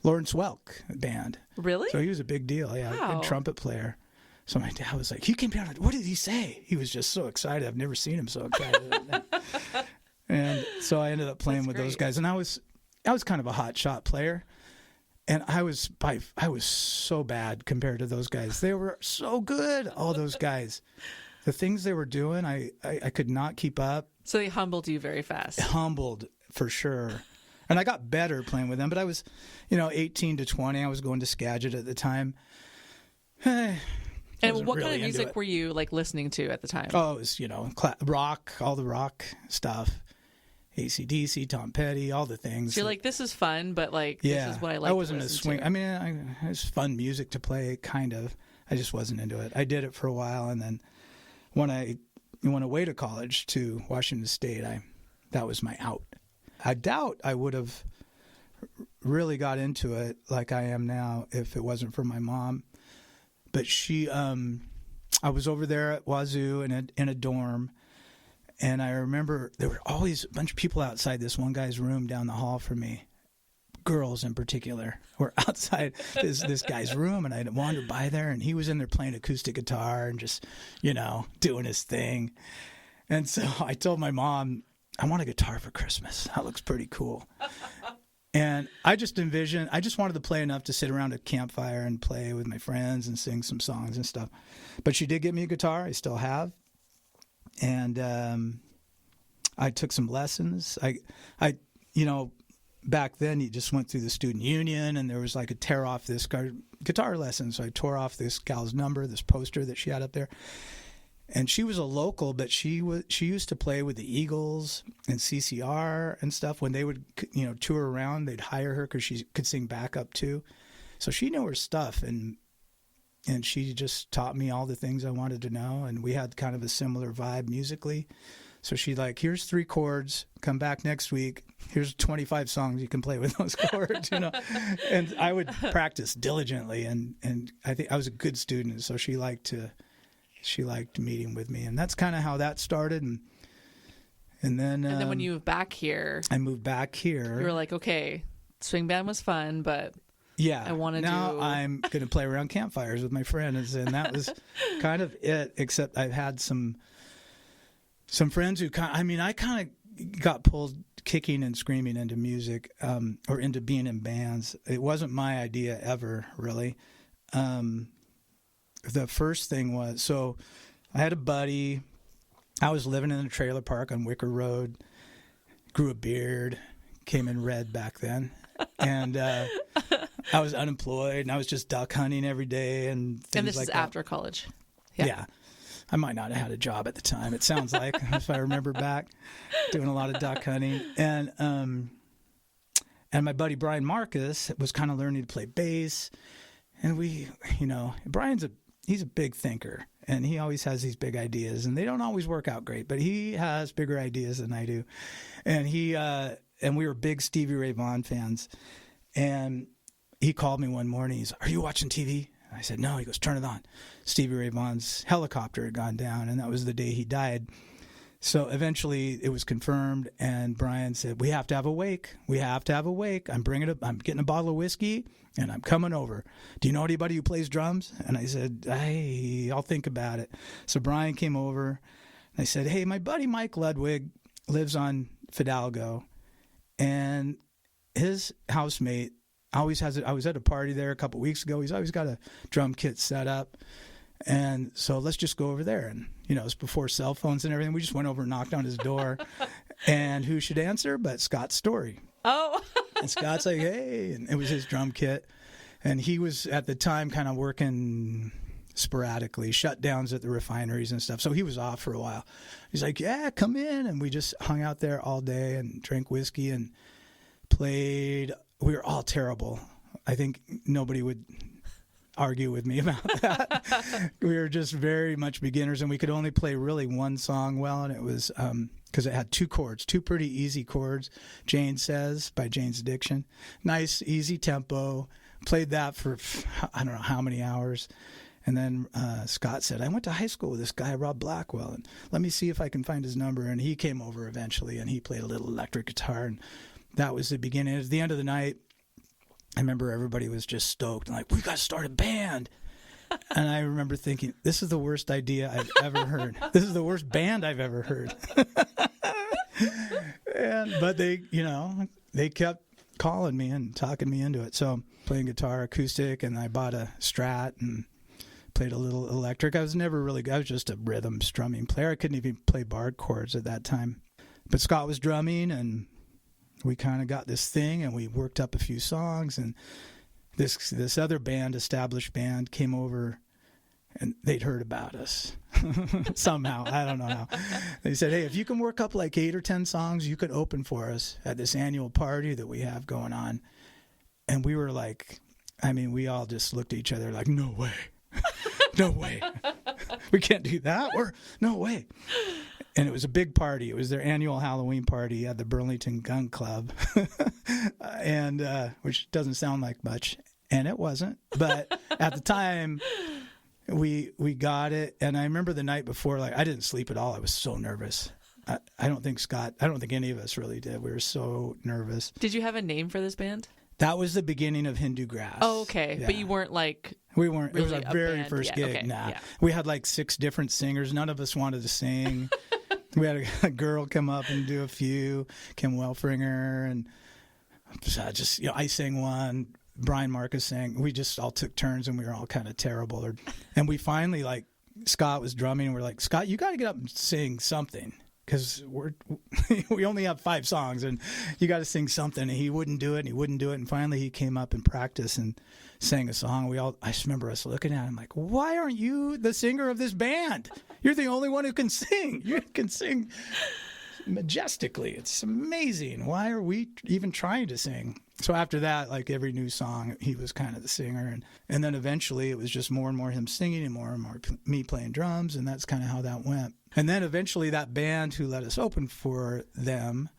Lawrence Welk band. Really? So he was a big deal. Yeah, Wow. good trumpet player. So my dad was like, he came down. What did he say? He was just so excited. I've never seen him so excited. And so I ended up playing That's with those great. guys, and I was kind of a hot shot player. And I was so bad compared to those guys. They were so good, all those guys. The things they were doing, I could not keep up. So they humbled you very fast. Humbled, for sure. And I got better playing with them. But I was, 18 to 20. I was going to Skagit at the time. And wasn't what really kind of into music it. were you like listening to at the time? Oh, it was, rock, all the rock stuff. AC/DC, Tom Petty, all the things. So you're like, this is fun, but like, yeah, this is what I like. I wasn't to a listen swing. To. I mean, it was fun music to play, kind of. I just wasn't into it. I did it for a while, and then when I went away to college to Washington State, that was my out. I doubt I would have really got into it like I am now if it wasn't for my mom. But she, I was over there at Wazoo in a dorm. And I remember there were always a bunch of people outside this one guy's room down the hall from me. Girls in particular were outside this guy's room, and I'd wander by there, and he was in there playing acoustic guitar and just, doing his thing. And so I told my mom, I want a guitar for Christmas. That looks pretty cool. And I just wanted to play enough to sit around a campfire and play with my friends and sing some songs and stuff. But she did get me a guitar. I still have. And I took some lessons. I back then you just went through the student union, and there was like a tear off this guitar lesson. So I tore off this gal's number, this poster that she had up there. And she was a local, but she used to play with the Eagles and CCR and stuff. When they would tour around, they'd hire her because she could sing backup too. So she knew her stuff, and she just taught me all the things I wanted to know. And we had kind of a similar vibe musically. So she's like, here's 3 chords. Come back next week. Here's 25 songs you can play with those chords, And I would practice diligently. And I think I was a good student. So she liked meeting with me. And that's kind of how that started. And then when you moved back here, I moved back here. you were like, okay, swing band was fun, but yeah, I want to now I'm going to play around campfires with my friends, and that was kind of it. Except I've had some friends who I kind of got pulled kicking and screaming into music, or into being in bands. It wasn't my idea ever, really. The first thing was, so I had a buddy. I was living in a trailer park on Wicker Road. Grew a beard, came in red back then, and I was unemployed, and I was just duck hunting every day and things and this like is that. after college. Yeah. I might not have had a job at the time. It sounds like, if I remember back, doing a lot of duck hunting. And my buddy Brian Marcus was kind of learning to play bass. And we, he's a big thinker, and he always has these big ideas, and they don't always work out great, but he has bigger ideas than I do. And and we were big Stevie Ray Vaughan fans. And he called me one morning. He's, are you watching TV? I said, no. He goes, turn it on. Stevie Ray Vaughan's helicopter had gone down, and that was the day he died. So eventually it was confirmed, and Brian said, we have to have a wake. We have to have a wake. I'm getting a bottle of whiskey, and I'm coming over. Do you know anybody who plays drums? And I said, hey, I'll think about it. So Brian came over, and I said, hey, my buddy Mike Ludwig lives on Fidalgo, and his housemate always has it. I was at a party there a couple weeks ago. He's always got a drum kit set up. And so let's just go over there. And, it's before cell phones and everything. We just went over and knocked on his door. And who should answer but Scott Story. Oh. And Scott's like, hey. And it was his drum kit. And he was at the time kind of working sporadically, shutdowns at the refineries and stuff. So he was off for a while. He's like, yeah, come in. And we just hung out there all day and drank whiskey and played. We were all terrible. I think nobody would argue with me about that. We were just very much beginners, and we could only play really one song well, and it was because it had 2 chords, 2 pretty easy chords. Jane Says by Jane's Addiction. Nice, easy tempo. Played that for I don't know how many hours. And then Scott said, I went to high school with this guy, Rob Blackwell, and let me see if I can find his number. And he came over eventually, and he played a little electric guitar. And that was the beginning. At the end of the night, I remember everybody was just stoked. Like, we got to start a band. And I remember thinking, this is the worst idea I've ever heard. This is the worst band I've ever heard. But they kept calling me and talking me into it. So playing guitar, acoustic, and I bought a Strat and played a little electric. I was never really good. I was just a rhythm strumming player. I couldn't even play barred chords at that time. But Scott was drumming, and we kind of got this thing, and we worked up a few songs. And this other band, established band, came over, and they'd heard about us somehow. I don't know how. They said, hey, if you can work up like 8 or 10 songs, you could open for us at this annual party that we have going on. And we were like, we all just looked at each other like, no way. No way. We can't do that. Or no way. And it was a big party. It was their annual Halloween party at the Burlington Gun Club, and which doesn't sound like much, and it wasn't. But at the time, we got it. And I remember the night before, like, I didn't sleep at all. I was so nervous. I don't think any of us really did. We were so nervous. Did you have a name for this band? That was the beginning of Hindu Grass. Oh, okay. Yeah. But you weren't like... We weren't. Really it was our very band. first gig. Okay. Nah. Yeah. We had like 6 different singers. None of us wanted to sing. We had a girl come up and do a few, Kim Welfringer, and I sang one. Brian Marcus sang. We just all took turns, and we were all kind of terrible. And we finally, like, Scott was drumming, and we're like, Scott, you got to get up and sing something. Because we only have 5 songs, and you got to sing something. And he wouldn't do it, and finally he came up in practice and sang a song. I just remember us looking at him like, why aren't you the singer of this band? You're the only one who can sing. You can sing majestically. It's amazing. Why are we even trying to sing? So after that, like every new song, he was kind of the singer. And then eventually it was just more and more him singing and more me playing drums. And that's kind of how that went. And then eventually that band who let us open for them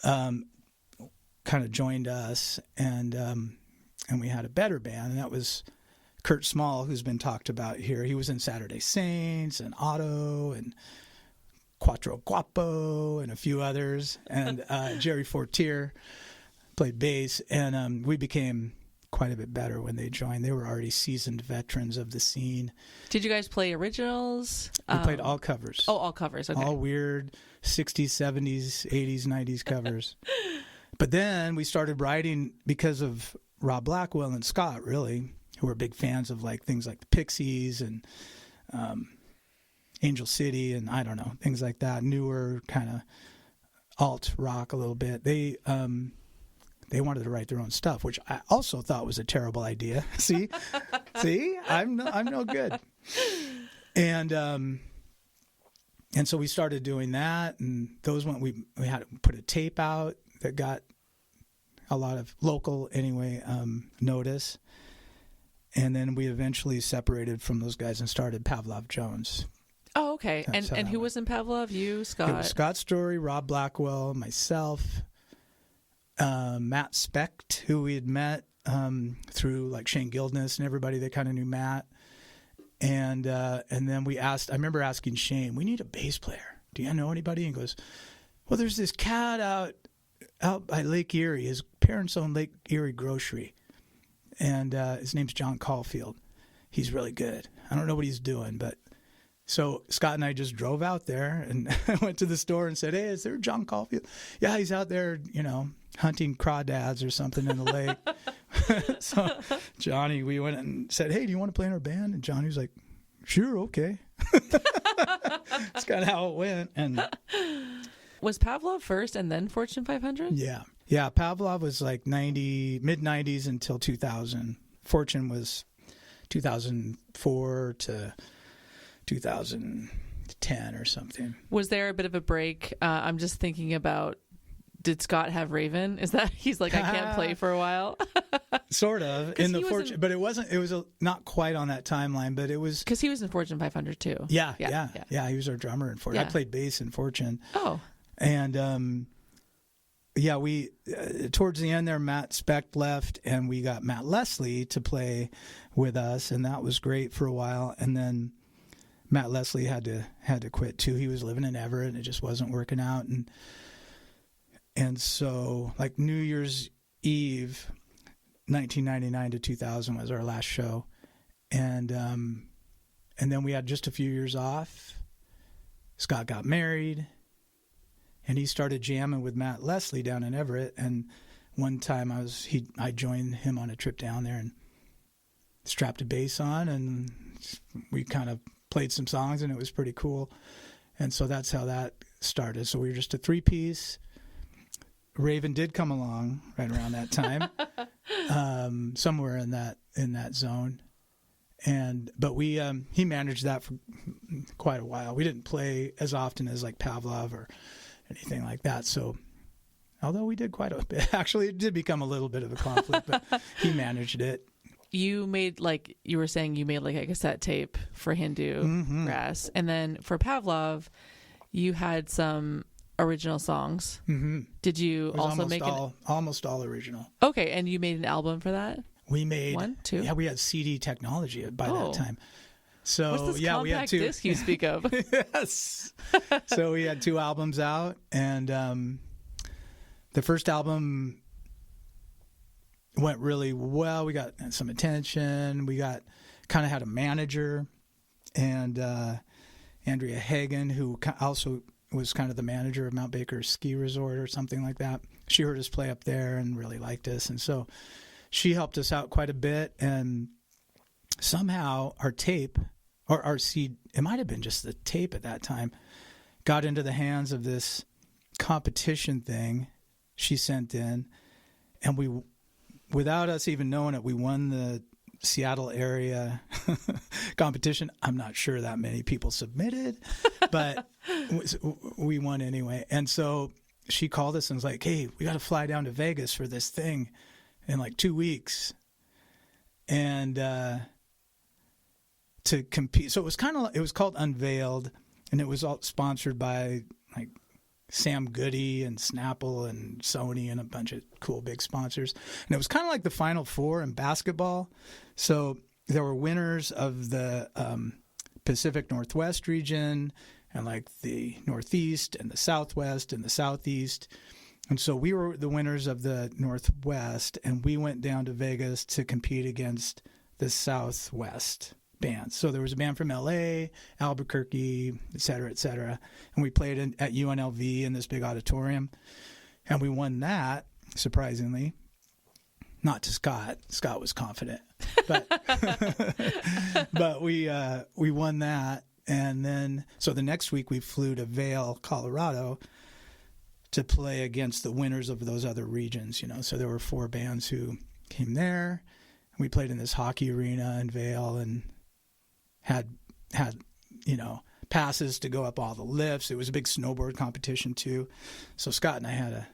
kind of joined us. And we had a better band. And that was Kurt Small, who's been talked about here. He was in Saturday Saints and Otto and Quattro Guapo and a few others. And Jerry Fortier played bass, and we became quite a bit better when they joined. They were already seasoned veterans of the scene. Did you guys play originals? We played all covers. Oh, all covers. Okay. All weird 60s, 70s, 80s, 90s covers. But then we started writing because of Rob Blackwell and Scott, really, who were big fans of like things like the Pixies and Angel City and I don't know, things like that. Newer kind of alt rock a little bit. They wanted to write their own stuff, which I also thought was a terrible idea. See, I'm no good. And so we started doing that, and those went. We had to put a tape out that got a lot of local notice, and then we eventually separated from those guys and started Pavlov Jones. Oh, okay. And who was in Pavlov? You, Scott? It was Scott Story, Rob Blackwell, myself. Matt Specht, who we had met through like Shane Gildness and everybody that kind of knew Matt, and then I remember asking Shane, we need a bass player. Do you know anybody? And he goes, well, there's this cat out by Lake Erie. His parents own Lake Erie Grocery, and his name's John Caulfield. He's really good. I don't know what he's doing, but. So Scott and I just drove out there and went to the store and said, hey, is there John Caulfield? Yeah, he's out there, hunting crawdads or something in the lake. So Johnny, we went and said, hey, do you want to play in our band? And Johnny was like, sure, okay. That's kind of how it went. And was Pavlov first and then Fortune 500? Yeah. Yeah, Pavlov was like mid-90s until 2000. Fortune was 2004 to 2010 or something. Was there a bit of a break? I'm just thinking about, did Scott have Raven? Is that he's like, I can't play for a while? Sort of in the Fortune, but it wasn't. It was not quite on that timeline, but it was because he was in Fortune 500 too. Yeah. He was our drummer in Fortune. Yeah. I played bass in Fortune. Oh, and yeah, we towards the end there, Matt Speck left, and we got Matt Leslie to play with us, and that was great for a while. And then Matt Leslie had to quit too. He was living in Everett, and it just wasn't working out. And so, like New Year's Eve, 1999 to 2000 was our last show, and then we had just a few years off. Scott got married, and he started jamming with Matt Leslie down in Everett. And one time I joined him on a trip down there and strapped a bass on, and we kind of played some songs, and it was pretty cool. And so that's how that started. So we were just a 3-piece. Raven did come along right around that time, somewhere in that zone. But he managed that for quite a while. We didn't play as often as like Pavlov or anything like that. So, although we did quite a bit, actually, it did become a little bit of a conflict, but he managed it. You made, like you were saying, you made like a cassette tape for Hindu Grass, and then for Pavlov, you had some original songs. Mm-hmm. Did you also make almost all original? Okay, and you made an album for that? We made 1, 2. Yeah, we had CD technology by that time. So what's this we had 2 disc you speak of? Yes. So we had 2 albums out, and the first album went really well. We got some attention. We kind of had a manager, and Andrea Hagen, who also was kind of the manager of Mount Baker Ski Resort or something like that. She heard us play up there and really liked us, and so she helped us out quite a bit. And somehow our tape, or our CD, it might have been just the tape at that time, got into the hands of this competition thing she sent in, and we, without us even knowing it, we won the Seattle area competition. I'm not sure that many people submitted, but we won anyway. And so she called us and was like, "Hey, we got to fly down to Vegas for this thing in like 2 weeks." And to compete. So it was called Unveiled, and it was all sponsored by like Sam Goody and Snapple and Sony and a bunch of cool big sponsors. And it was kind of like the Final Four in basketball. So there were winners of the Pacific Northwest region, and like the Northeast and the Southwest and the Southeast. And so we were the winners of the Northwest, and we went down to Vegas to compete against the Southwest bands. So there was a band from LA, Albuquerque, et cetera, and we played at UNLV in this big auditorium, and we won that, surprisingly. Not to Scott. Scott was confident, but but we won that. And then so the next week we flew to Vail, Colorado, to play against the winners of those other regions. So there were 4 bands who came there, and we played in this hockey arena in Vail, and had passes to go up all the lifts. It was a big snowboard competition too. So Scott and I had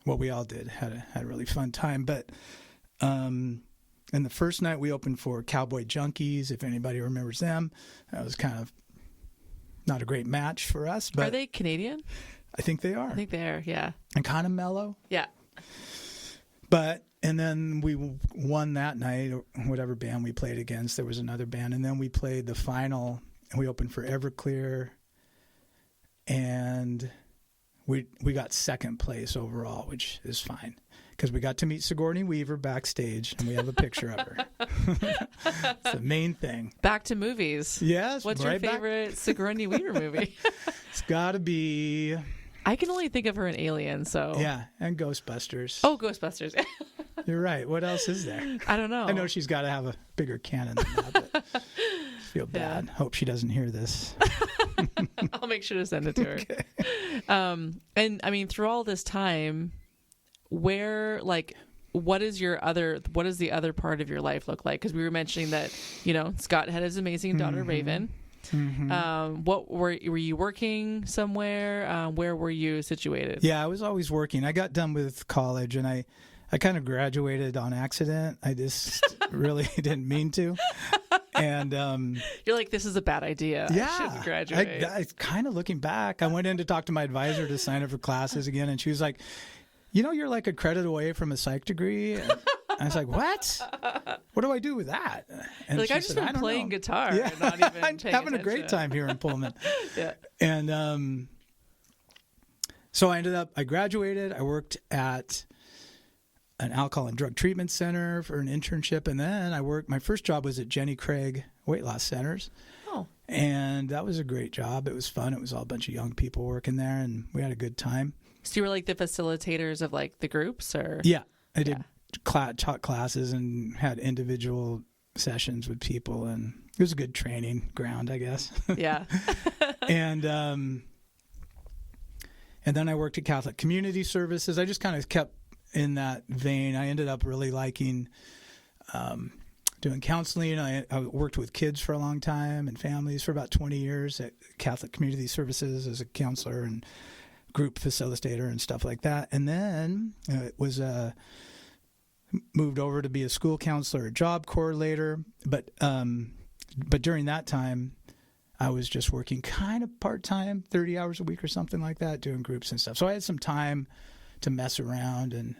we all did had a really fun time. But and the first night we opened for Cowboy Junkies, if anybody remembers them. That was kind of not a great match for us. But are they Canadian? I think they are. I think they are, yeah. And kind of mellow. Yeah. And then we won that night, or whatever band we played against. There was another band. And then we played the final, and we opened for Everclear. And we got second place overall, which is fine, because we got to meet Sigourney Weaver backstage, and we have a picture of her. It's the main thing. Back to movies. Yes. What's your favorite Sigourney Weaver movie? It's got to be... I can only think of her in Alien, so... Yeah, and Ghostbusters. Oh, Ghostbusters. You're right. What else is there? I don't know. I know she's got to have a bigger canon than that, but I feel bad. Hope she doesn't hear this. I'll make sure to send it to her. Okay. And I mean, through all this time, what is the other part of your life look like? Because we were mentioning that, Scott had his amazing daughter, Raven. Mm-hmm. What were you working somewhere? Where were you situated? Yeah, I was always working. I got done with college, and I kind of graduated on accident. I just really didn't mean to. And you're like, this is a bad idea. Yeah, I shouldn't graduate. I kind of looking back, I went in to talk to my advisor to sign up for classes again, and she was like, you're like a credit away from a psych degree. And I was like, what? What do I do with that? And Like, she I've just said, been "I don't playing know." guitar. Yeah, And not even I'm paying having a attention. great time here in Pullman. Yeah. And so I graduated. I worked at an alcohol and drug treatment center for an internship. And then my first job was at Jenny Craig Weight Loss Centers. Oh. And that was a great job. It was fun. It was all a bunch of young people working there, and we had a good time. So you were like the facilitators of like the groups, or? Yeah. I did taught classes and had individual sessions with people, and it was a good training ground, I guess. Yeah. And then I worked at Catholic Community Services. I just kind of kept in that vein. I ended up really liking doing counseling. I worked with kids for a long time and families for about 20 years at Catholic Community Services as a counselor and group facilitator and stuff like that. And then moved over to be a school counselor, a job corps later. But during that time, I was just working kind of part-time, 30 hours a week or something like that, doing groups and stuff. So I had some time to mess around, and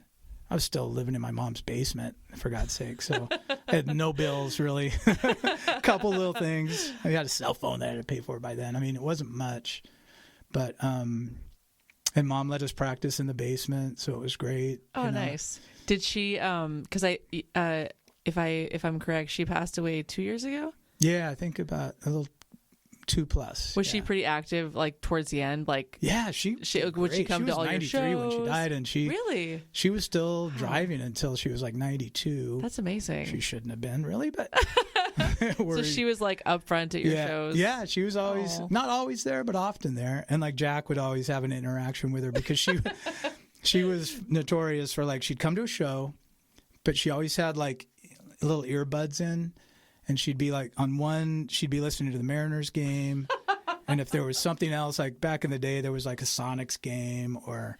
I was still living in my mom's basement, for God's sake. So I had no bills, really. A couple little things. I had a cell phone that I had to pay for by then. I mean, it wasn't much. But, and Mom let us practice in the basement, so it was great. Oh, nice. Did she, because if I'm correct, she passed away 2 years ago? Yeah, I think about a little 2+. Was she pretty active, like towards the end? Like, yeah, would she come to all your shows? She was 93 when she died, and she was still driving until she was like 92. That's amazing. She shouldn't have been, really, but so she was like up front at your shows. Yeah, she was always not always there, but often there, and like Jack would always have an interaction with her because she was notorious for, like, she'd come to a show, but she always had like little earbuds in. And she'd be like, she'd be listening to the Mariners game. And if there was something else, like back in the day, there was like a Sonics game, or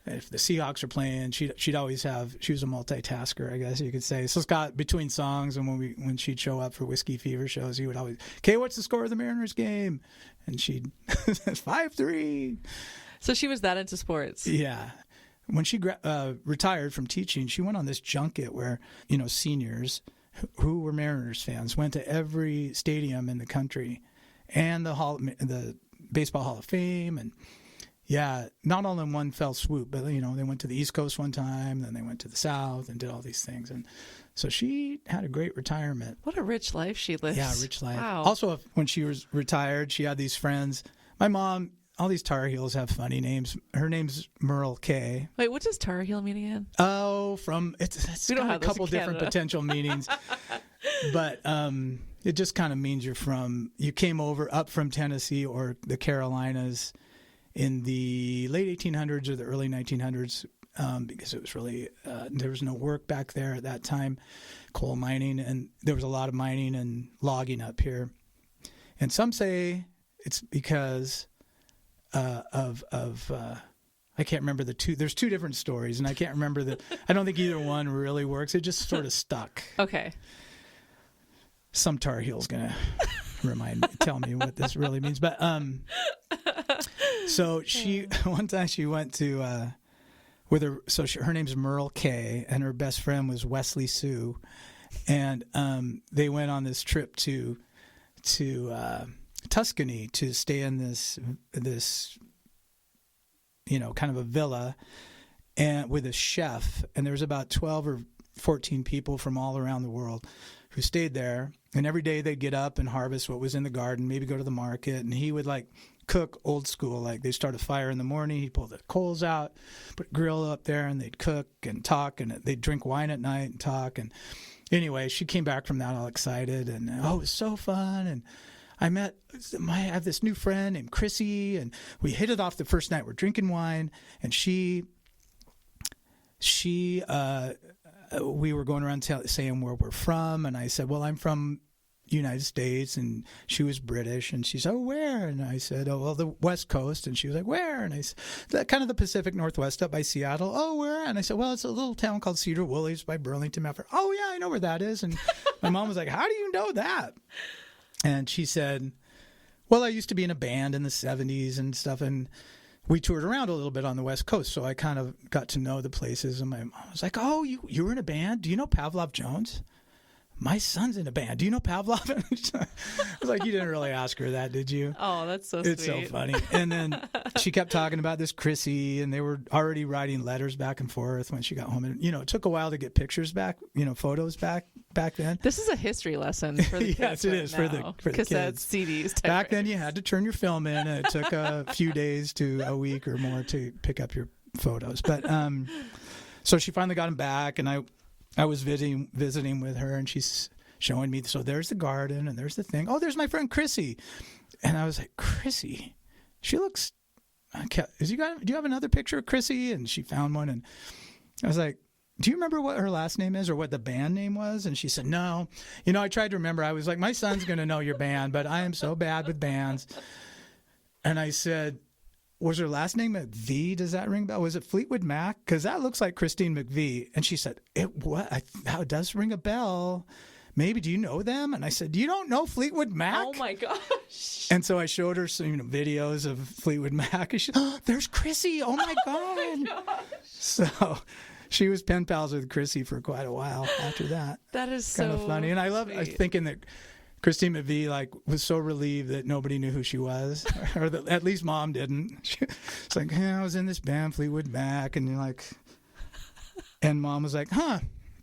if the Seahawks are playing, she'd always she was a multitasker, I guess you could say. So Scott, between songs and when she'd show up for Whiskey Fever shows, he would always, okay, what's the score of the Mariners game? And she'd 5-3. So she was that into sports. Yeah. When she retired from teaching, she went on this junket where, seniors who were Mariners fans went to every stadium in the country and the Baseball Hall of Fame. And not all in one fell swoop, but they went to the East Coast one time, then they went to the South and did all these things. And so she had a great retirement. What a rich life she lived. Yeah, rich life. Wow. Also, when she was retired, she had these friends. My mom, all these Tar Heels have funny names. Her name's Merle K. Wait, what does Tar Heel mean again? Oh, it's got a couple different potential meanings. But it just kind of means you came up from Tennessee or the Carolinas in the late 1800s or the early 1900s, because it was really, there was no work back there at that time, coal mining, and there was a lot of mining and logging up here. And some say it's because I can't remember there's two different stories, and I can't remember I don't think either one really works. It just sort of stuck. Okay. Some Tar Heel's gonna tell me what this really means. But so one time she went to with her. So her name's Merle K, and her best friend was Wesley Sue, and they went on this trip to Tuscany to stay in this kind of a villa, and with a chef, and there was about 12 or 14 people from all around the world who stayed there. And every day they'd get up and harvest what was in the garden, maybe go to the market, and he would like cook old school. Like they'd start a fire in the morning, he'd pull the coals out, put a grill up there, and they'd cook and talk, and they'd drink wine at night and talk. And anyway, she came back from that all excited, and it was so fun. And I have this new friend named Chrissy, and we hit it off the first night. We're drinking wine, and we were going around saying where we're from, and I said, well, I'm from United States, and she was British, and she said, oh, where? And I said, oh, well, the West Coast, and she was like, where? And I said, kind of the Pacific Northwest up by Seattle. Oh, where? And I said, well, it's a little town called Cedar Woolley's by Burlington. Oh, yeah, I know where that is. And my mom was like, how do you know that? And she said, well, I used to be in a band in the 70s and stuff, and we toured around a little bit on the West Coast, so I kind of got to know the places. And my mom was like, "Oh, you were in a band? Do you know Pavlov Jones? My son's in a band. Do you know Pavlov?" I was like, "You didn't really ask her that, did you?" Oh, that's so It's sweet. so funny. And then she kept talking about this Chrissy, and they were already writing letters back and forth when she got home. And, it took a while to get pictures back, photos back then. This is a history lesson for the kids. Yes, it is for the cassettes, kids. CDs. Back then, you had to turn your film in, and it took a few days to a week or more to pick up your photos. But so she finally got them back, and I was visiting with her, and she's showing me. So there's the garden, and there's the thing. Oh, there's my friend Chrissy, and I was like, Chrissy, she looks. Do you have another picture of Chrissy? And she found one, and I was like, do you remember what her last name is or what the band name was? And she said, no. I tried to remember. I was like, my son's going to know your band, but I am so bad with bands. And I said, was her last name McVie? Does that ring a bell? Was it Fleetwood Mac? Because that looks like Christine McVie. And she said, that does ring a bell. Maybe, do you know them? And I said, you don't know Fleetwood Mac? Oh my gosh. And so I showed her some videos of Fleetwood Mac. And she said, oh, there's Chrissy. Oh my God. Oh my gosh. So she was pen pals with Chrissy for quite a while after that. That is kind so of funny. And I love thinking that Christine McVie was so relieved that nobody knew who she was, or that at least Mom didn't. It's like, I was in this band, Fleetwood Mac, and you're like, and Mom was like,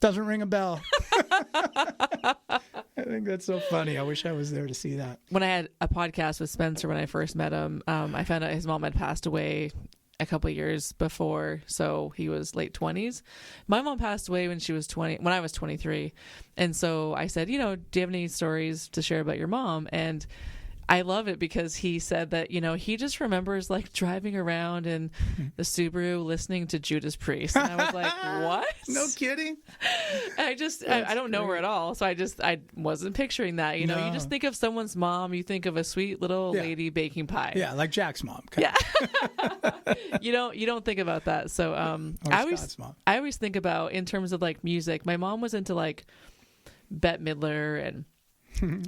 doesn't ring a bell. I think that's so funny. I wish I was there to see that. When I had a podcast with Spencer when I first met him, I found out his mom had passed away a couple of years before, so he was late 20s. My mom passed away when I was 23. And so I said, do you have any stories to share about your mom? And I love it because he said that, he just remembers driving around in the Subaru listening to Judas Priest. And I was like, what? No kidding. I don't know her at all. So I wasn't picturing that. You just think of someone's mom, you think of a sweet little lady baking pie. Yeah, like Jack's mom. Yeah. You don't think about that. So I always think about in terms of music. My mom was into Bette Midler and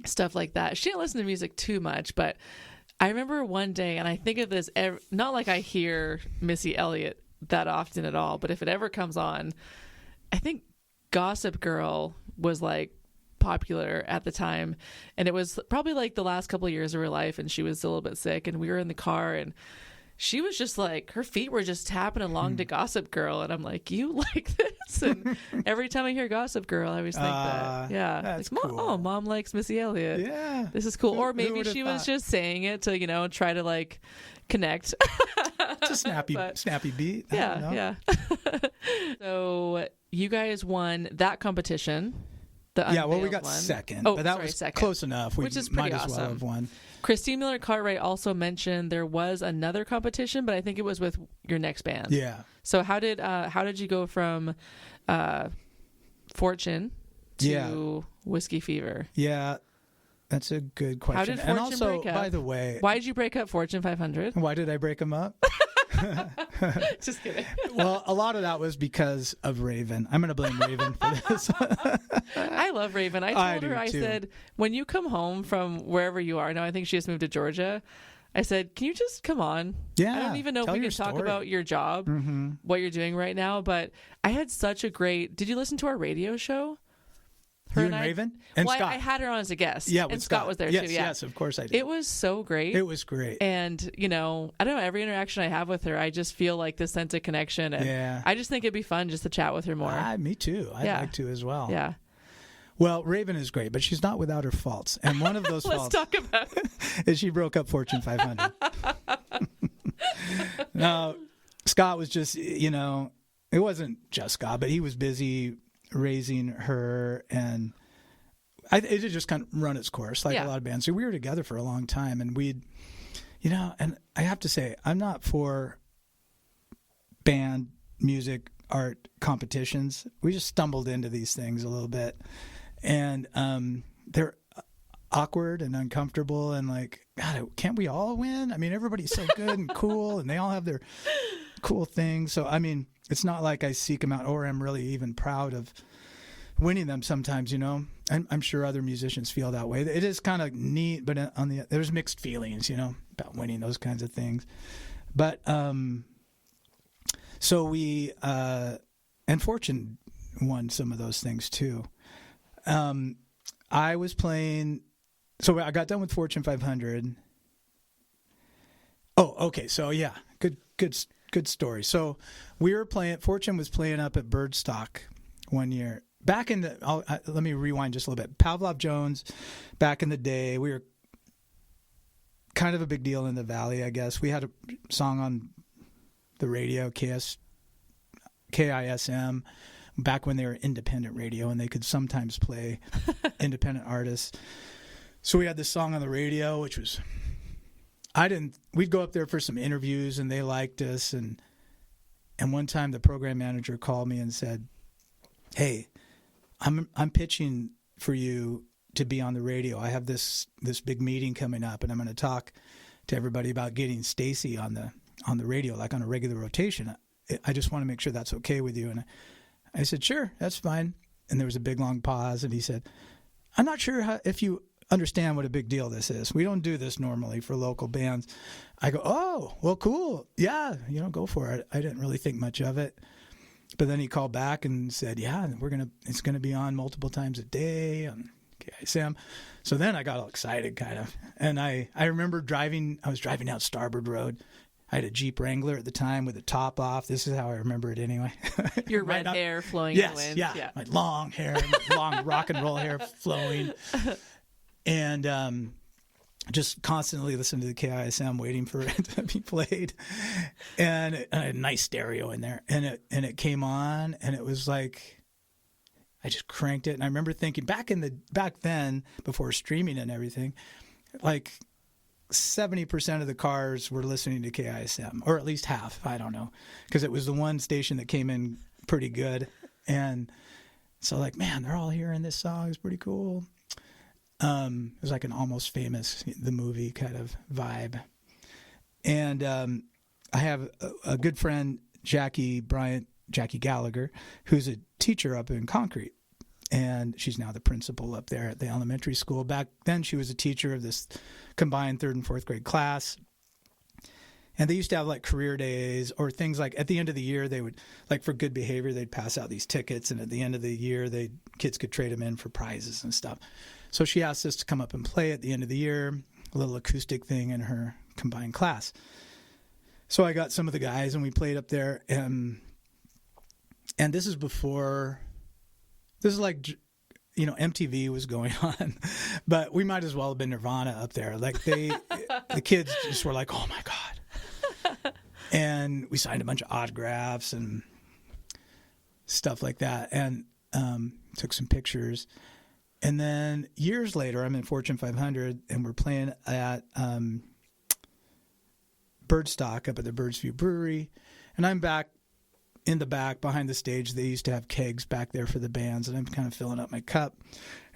stuff like that. She didn't listen to music too much, but I remember one day, and I think of this, not like I hear Missy Elliott that often at all, but if it ever comes on, I think Gossip Girl was popular at the time, and it was probably the last couple of years of her life, and she was a little bit sick, and we were in the car, and she was just her feet were just tapping along to Gossip Girl. And I'm like, you like this? And every time I hear Gossip Girl, I always think that. Yeah. That's cool. Mom likes Missy Elliott. Yeah. This is cool. Or maybe she was just saying it to, try to connect. It's a snappy beat. Yeah. So you guys won that competition. We got second. But that was second. Close enough. Which is pretty might as well awesome. have won. Christine Miller Cartwright also mentioned there was another competition, but I think it was with your next band. Yeah. So how did you go from Fortune to Whiskey Fever? Yeah, that's a good question. How did Fortune and also, break up? by the way, why did you break up Fortune 500? Why did I break them up? Just kidding. Well, a lot of that was because of Raven. I'm going to blame Raven for this. I love Raven. I told her, I said, when you come home from wherever you are, now I think she just moved to Georgia, I said, can you just come on? Yeah. I don't even know if we can talk about your job, what you're doing right now, but I had such a great, did you listen to our radio show? Her and Raven? And Scott. I had her on as a guest. Yeah, and Scott was there too. Yeah. Yes, of course I did. It was so great. It was great. And, I don't know, every interaction I have with her, I just feel this sense of connection. And I just think it'd be fun just to chat with her more. Me too. I'd like to as well. Yeah. Well, Raven is great, but she's not without her faults. And one of those Let's faults talk about it. is she broke up Fortune 500. Now, Scott was just, it wasn't just Scott, but he was busy raising her, and it had just kind of run its course like a lot of bands. So we were together for a long time, and we'd, and I have to say, I'm not for band music art competitions. We just stumbled into these things a little bit, and they're awkward and uncomfortable, and God, can't we all win? I mean, everybody's so good and cool, and they all have their cool things. So I mean, it's not like I seek them out or I'm really even proud of winning them sometimes, I'm sure other musicians feel that way. It is kind of neat, but there's mixed feelings, about winning those kinds of things. But so we and Fortune won some of those things too. I was playing, so I got done with Fortune 500. Oh, okay. So yeah, good story. So we were playing. Fortune was playing up at Birdstock one year. Back in the, let me rewind just a little bit. Pavlov Jones, back in the day, we were kind of a big deal in the Valley, I guess. We had a song on the radio, KISM, back when they were independent radio and they could sometimes play independent artists. So we had this song on the radio, which was, we'd go up there for some interviews and they liked us. And one time the program manager called me and said, "Hey, I'm pitching for you to be on the radio. I have this big meeting coming up and I'm going to talk to everybody about getting Stacy on the radio, like on a regular rotation. I just want to make sure that's okay with you." And I said, "Sure, that's fine." And there was a big long pause and he said, "I'm not sure if you understand what a big deal this is. We don't do this normally for local bands." I go, "Oh, well, cool. Yeah, go for it." I didn't really think much of it. But then he called back and said, "Yeah, it's gonna be on multiple times a day on KISM." So then I got all excited kind of. And I remember I was driving down Starboard Road. I had a Jeep Wrangler at the time with the top off. This is how I remember it anyway. Your red hair flowing in the wind. Yeah, my long hair, long rock and roll hair flowing. And just constantly listening to the KISM, waiting for it to be played. And I had a nice stereo in there. And it came on, and it was like, I just cranked it. And I remember thinking, back then, before streaming and everything, like 70% of the cars were listening to KISM, or at least half. I don't know, because it was the one station that came in pretty good. And so, like, man, they're all hearing this song. It's pretty cool. It was like an Almost Famous, the movie kind of vibe. And I have a good friend, Jackie Gallagher, who's a teacher up in Concrete. And she's now the principal up there at the elementary school. Back then, she was a teacher of this combined 3rd and 4th grade class. And they used to have like career days or things like at the end of the year, they would, like for good behavior, they'd pass out these tickets. And at the end of the year, kids could trade them in for prizes and stuff. So she asked us to come up and play at the end of the year, a little acoustic thing in her combined class. So I got some of the guys and we played up there. And this is like, MTV was going on, but we might as well have been Nirvana up there. Like the kids just were like, "Oh my God." And we signed a bunch of autographs and stuff like that and took some pictures. And then years later, I'm in Fortune 500 and we're playing at Birdstock up at the Birdsview Brewery. And I'm back in the back behind the stage. They used to have kegs back there for the bands, and I'm kind of filling up my cup.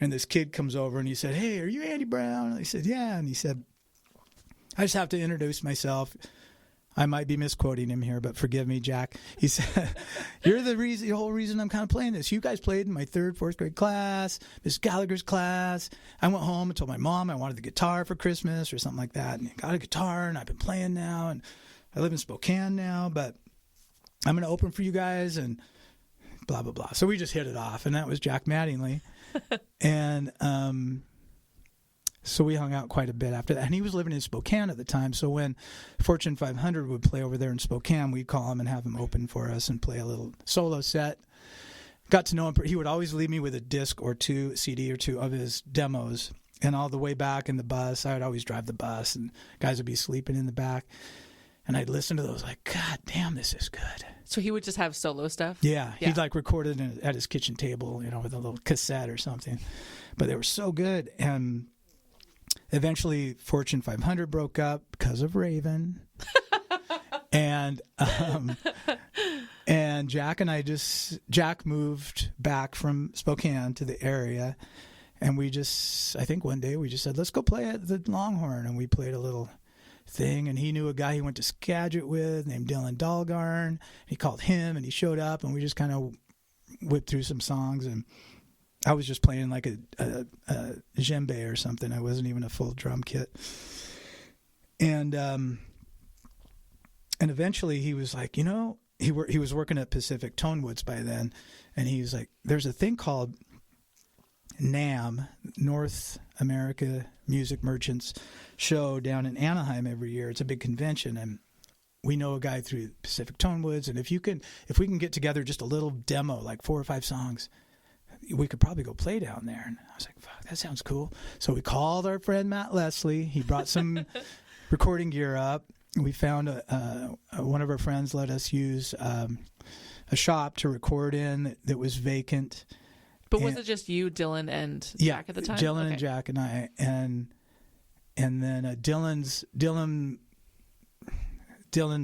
And this kid comes over and he said, "Hey, are you Andy Brown?" And I said, "Yeah." And he said, "I just have to introduce myself. I might be misquoting him here, but forgive me, Jack." He said, "You're the whole reason I'm kind of playing this. You guys played in my 3rd, 4th grade class, Miss Gallagher's class. I went home and told my mom I wanted the guitar for Christmas or something like that. And I got a guitar, and I've been playing now. And I live in Spokane now, but I'm going to open for you guys," and blah, blah, blah. So we just hit it off, and that was Jack Mattingly. And so we hung out quite a bit after that. And he was living in Spokane at the time. So when Fortune 500 would play over there in Spokane, we'd call him and have him open for us and play a little solo set. Got to know him. He would always leave me with a disc or two, CD or two of his demos. And all the way back in the bus, I would always drive the bus, and guys would be sleeping in the back. And I'd listen to those like, "God damn, this is good." So he would just have solo stuff? Yeah. He'd like record it at his kitchen table, with a little cassette or something. But they were so good. And eventually Fortune 500 broke up because of Raven. And Jack and Jack moved back from Spokane to the area. And I think one day we just said, "Let's go play at the Longhorn." And we played a little thing, and he knew a guy he went to Skagit with named Dylan Dahlgarn. He called him, and he showed up, and we just kind of whipped through some songs. And I was just playing like a djembe or something. I wasn't even a full drum kit. And And eventually he was like, you know, he was working at Pacific Tonewoods by then, and he was like, there's a thing called NAM, North America Music Merchants show down in Anaheim every year. It's a big convention, and we know a guy through Pacific Tonewoods, and if we can get together just a little demo, like 4 or 5 songs, we could probably go play down there. And I was like, fuck, that sounds cool. So we called our friend Matt Leslie. He brought some recording gear up. We found one of our friends let us use a shop to record in that was vacant. But was it just you, Dylan, and Jack at the time? Dylan and Jack and I, and then Dylan's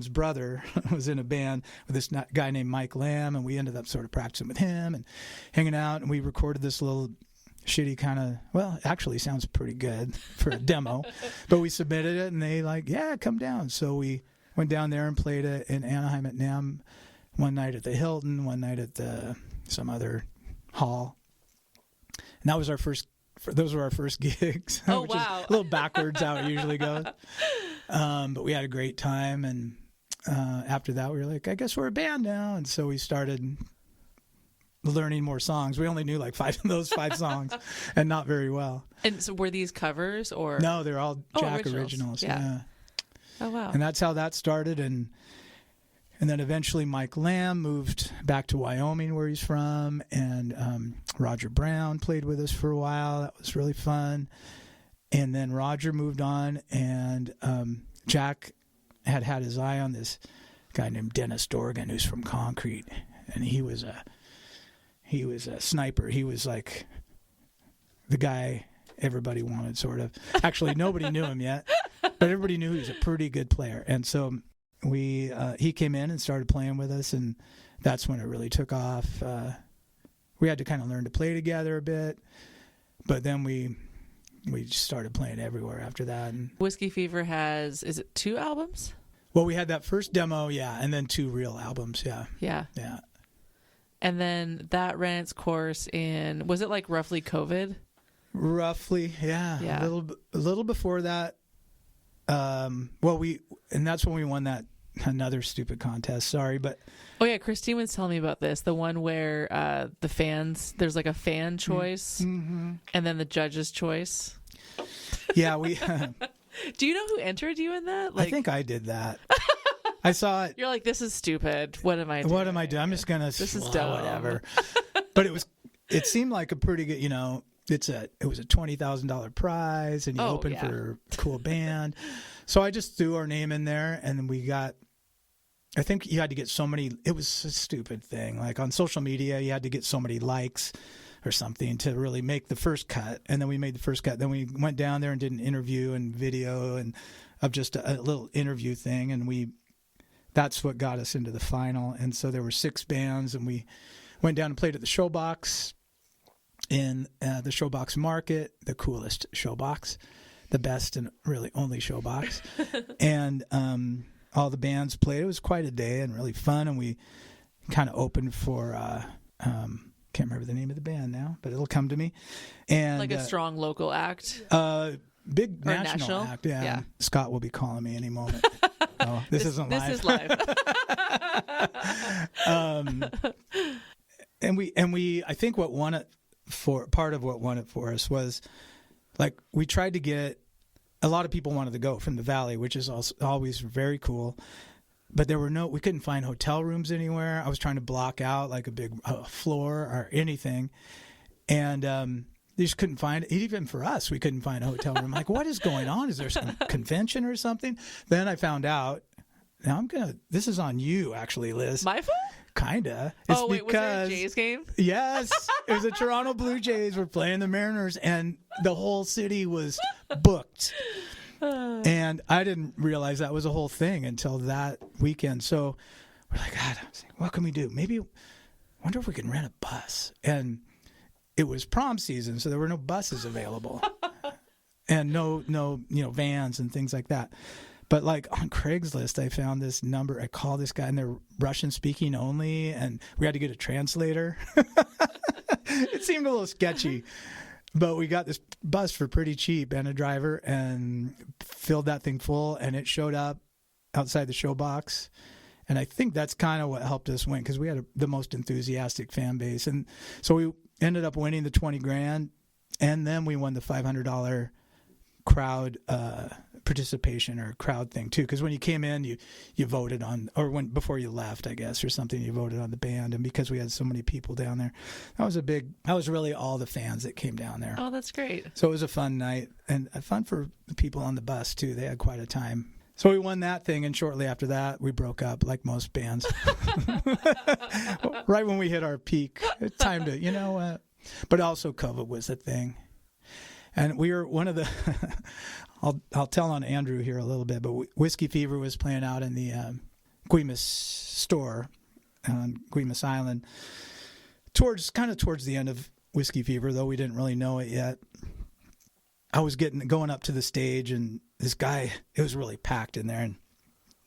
brother was in a band with this guy named Mike Lamb, and we ended up sort of practicing with him and hanging out, and we recorded this little shitty kind of, well, actually sounds pretty good for a demo, but we submitted it, and they like, yeah, come down. So we went down there and played it in Anaheim at NAMM, one night at the Hilton, one night at some other hall. And that was those were our first gigs. Oh, which wow. is a little backwards how it usually goes. But we had a great time. And after that, we were like, I guess we're a band now. And so we started learning more songs. We only knew like 5 of those 5 songs and not very well. And so were these covers or? No, they're all Jack originals. Yeah. Oh, wow. And that's how that started. And then eventually Mike Lamb moved back to Wyoming, where he's from, and Roger Brown played with us for a while. That was really fun. And then Roger moved on, and Jack had his eye on this guy named Dennis Dorgan, who's from Concrete, and he was a sniper. He was like the guy everybody wanted, sort of. Actually, nobody knew him yet, but everybody knew he was a pretty good player, and so he came in and started playing with us, and that's when it really took off. We had to kind of learn to play together a bit, but then we just started playing everywhere after that. And Whiskey Fever is it 2 albums? Well, we had that first demo, yeah, and then 2 real albums, yeah. Yeah. Yeah. And then that ran its course in, was it like roughly COVID? Roughly, yeah. Yeah. A little before that. And that's when we won that another stupid contest. Sorry, but oh yeah, Christine was telling me about this. The one where the fans, there's like a fan choice, mm-hmm. and then the judge's choice. Yeah, we. Do you know who entered you in that? I think I did that. I saw it. You're like, this is stupid. What am I doing? What am I doing? I'm just gonna. This is dumb. Whatever. But it seemed like a pretty good. You know, it was a $20,000 prize, and you opened for a cool band. So I just threw our name in there, and then we got. I think you had to get so many. It was a stupid thing. Like on social media, you had to get so many likes or something to really make the first cut. And then we made the first cut. Then we went down there and did an interview and video and of just a little interview thing. And that's what got us into the final. And so there were 6 bands, and we went down and played at the Showbox in the Showbox Market, the coolest Showbox, the best and really only Showbox. And all the bands played. It was quite a day and really fun. And we kind of opened for can't remember the name of the band now, but it'll come to me. And like a strong local act. Big national act. Yeah. Scott will be calling me any moment. Oh, this isn't live. This is live. And we I think what won it part of what won it for us was like we tried to get a lot of people wanted to go from the Valley, which is also always very cool. But we couldn't find hotel rooms anywhere. I was trying to block out like a big floor or anything. And they just couldn't find it. Even for us, we couldn't find a hotel room. Like, what is going on? Is there some convention or something? Then I found out. Now this is on you, actually, Liz. My fault? Kinda. It's was there a Jays game? Yes. It was the Toronto Blue Jays were playing the Mariners, and the whole city was booked. And I didn't realize that was a whole thing until that weekend. So we're like, God, what can we do? Maybe, wonder if we can rent a bus. And it was prom season, so there were no buses available, and no, vans and things like that. But like on Craigslist, I found this number. I called this guy, and they're Russian speaking only, and we had to get a translator. It seemed a little sketchy. But we got this bus for pretty cheap and a driver and filled that thing full, and it showed up outside the showbox. And I think that's kind of what helped us win, because we had the most enthusiastic fan base. And so we ended up winning the 20 grand, and then we won the $500 crowd participation or crowd thing too. Because when you came in, you voted on, or before you left, I guess, or something, you voted on the band. And because we had so many people down there, that was really all the fans that came down there. Oh, that's great. So it was a fun night, and fun for the people on the bus too. They had quite a time. So we won that thing, and shortly after that, we broke up like most bands. Right when we hit our peak, it's time to, But also COVID was a thing. And we were one of the, I'll tell on Andrew here a little bit, but Whiskey Fever was playing out in the Guaymas store on Guaymas Island towards the end of Whiskey Fever, though we didn't really know it yet. I was going up to the stage, and this guy, it was really packed in there, and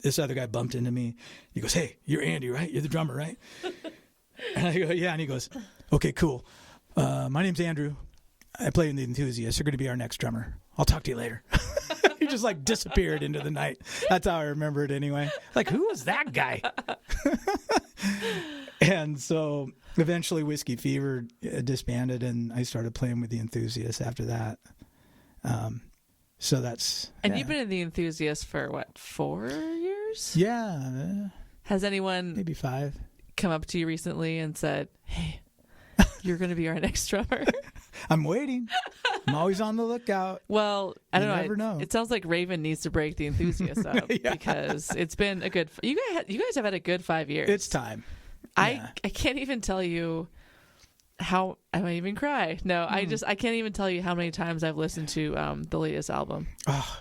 this other guy bumped into me. He goes, "Hey, you're Andy, right? You're the drummer, right?" And I go, "Yeah." And he goes, "Okay, cool. My name's Andrew. I play in the Enthusiasts. You're going to be our next drummer. I'll talk to you later." He just like disappeared into the night. That's how I remember it anyway. Like, who was that guy? And so eventually Whiskey Fever disbanded, and I started playing with the Enthusiasts after that. So that's... And you've been in the Enthusiasts for, what, 4 years? Yeah. Has anyone Maybe 5. come up to you recently and said, "Hey, you're going to be our next drummer"? I'm waiting. I'm always on the lookout. Well, I don't know. You never know. It sounds like Raven needs to break the Enthusiasts up because it's been a good... You guys have had a good 5 years. It's time. I can't even tell you how... I might even cry. No, I can't even tell you how many times I've listened to the latest album. Oh,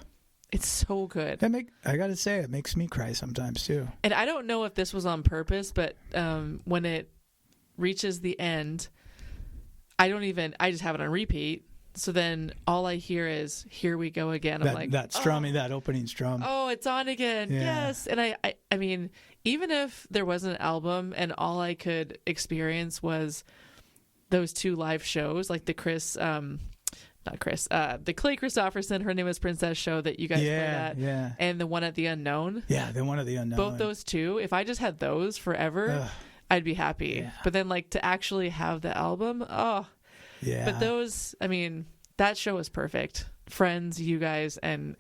it's so good. I got to say, it makes me cry sometimes too. And I don't know if this was on purpose, but when it reaches the end, I just have it on repeat. So then all I hear is "Here we go again." I'm like, that strumming, that opening strum. Oh, it's on again. Yeah. Yes. And I mean, even if there was an album and all I could experience was those 2 live shows, like the the Clay Christopherson, Her Name is Princess show that you guys played at, and the one at the Unknown. Yeah, the one at the Unknown. Both those 2, if I just had those forever, I'd be happy. Yeah. But then, like, to actually have the album, yeah. But those, I mean, that show was perfect. Friends, you guys, and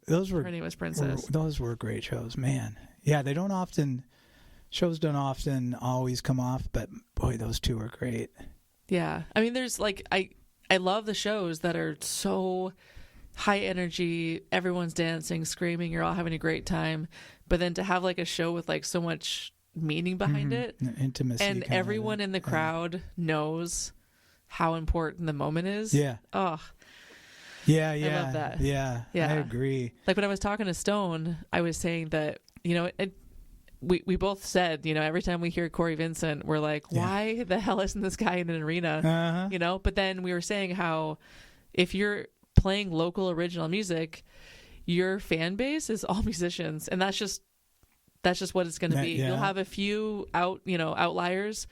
those were... Her Name was Princess. Those were great shows, man. Yeah, shows don't often always come off, but boy, those 2 are great. Yeah. I mean, there's like, I love the shows that are so high energy, everyone's dancing, screaming, you're all having a great time. But then to have like a show with like so much meaning behind it, intimacy, and everyone in the crowd knows how important the moment is. Yeah. Oh. Yeah. I love that. Yeah. I agree. Like when I was talking to Stone, I was saying that, we both said, every time we hear Corey Vincent, we're like, why the hell isn't this guy in an arena? Uh-huh. But then we were saying how if you're playing local original music, your fan base is all musicians, and that's just what it's going to be. Yeah. You'll have a few outliers,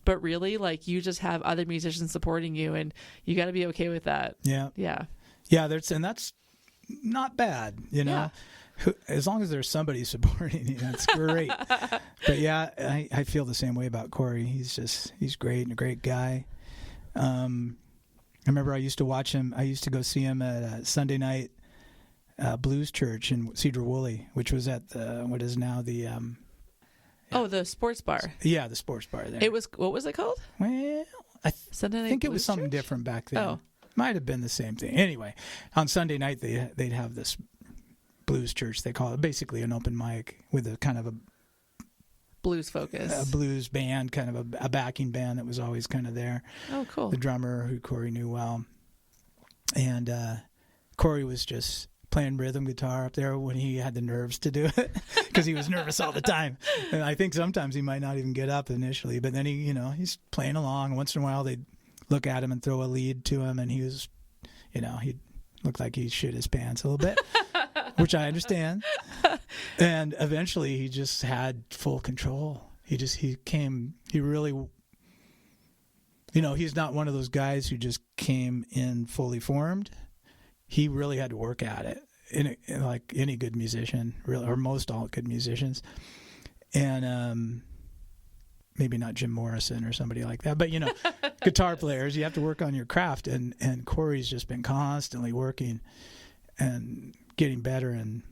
but really, like, you just have other musicians supporting you, and you got to be okay with that. Yeah. Yeah. Yeah. And that's not bad, Yeah. As long as there's somebody supporting you, that's great. But yeah, I feel the same way about Corey. He's great and a great guy. I remember I used to watch him. I used to go see him at a Sunday night blues church in Cedar Woolley, which was at what is now the... the sports bar. Yeah, the sports bar there. What was it called? Well, I think it was something different back then. Oh. Might have been the same thing. Anyway, on Sunday night they'd have this blues church, they call it, basically an open mic with a kind of a blues focus, a blues band, kind of a backing band that was always kind of there. Oh, cool. The drummer, who Corey knew well, and Corey was just playing rhythm guitar up there when he had the nerves to do it, because he was nervous all the time. And I think sometimes he might not even get up initially, but then he's playing along. Once in a while they'd look at him and throw a lead to him, and he was, he looked like he shit his pants a little bit. Which I understand. And eventually he just had full control. He really, he's not one of those guys who just came in fully formed. He really had to work at it. like any good musician, really, or most all good musicians. And maybe not Jim Morrison or somebody like that, but guitar players, you have to work on your craft. And Corey's just been constantly working and getting better and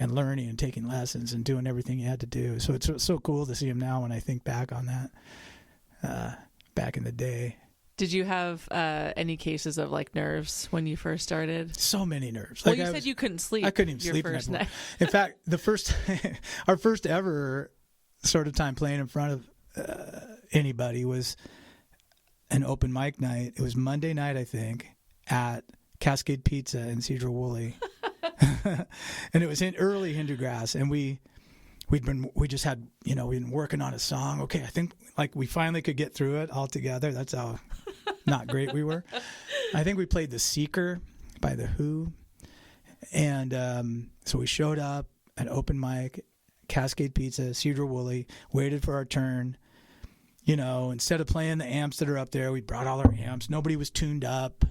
learning and taking lessons and doing everything he had to do. So it's so cool to see him now when I think back on that, back in the day. Did you have any cases of like nerves when you first started? So many nerves. Well, you said you couldn't sleep. I couldn't even sleep first night. In fact, our first ever sort of time playing in front of anybody was an open mic night. It was Monday night, I think, at Cascade Pizza in Cedar Woolley. And it was in early Hindergrass, and we just had, we'd been working on a song. Okay, I think like we finally could get through it all together. That's how not great we were. I think we played The Seeker by The Who. And so we showed up at open mic, Cascade Pizza, Cedar Woolley, waited for our turn. Instead of playing the amps that are up there, we brought all our amps. Nobody was tuned up.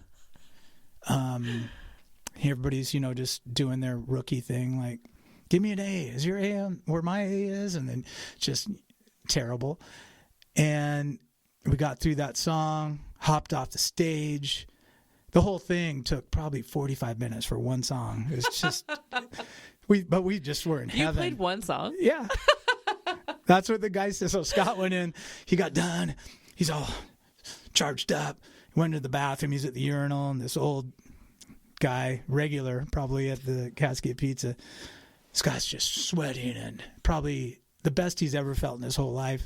Everybody's, just doing their rookie thing, like, give me an A. Is your A where my A is? And then just terrible. And we got through that song, hopped off the stage. The whole thing took probably 45 minutes for one song. It was just, we just were in heaven. You played one song? Yeah. That's what the guy said. So Scott went in, he got done. He's all charged up. He went to the bathroom. He's at the urinal, and this old guy, regular, probably at the Cascade Pizza, Scott's just sweating and probably the best he's ever felt in his whole life.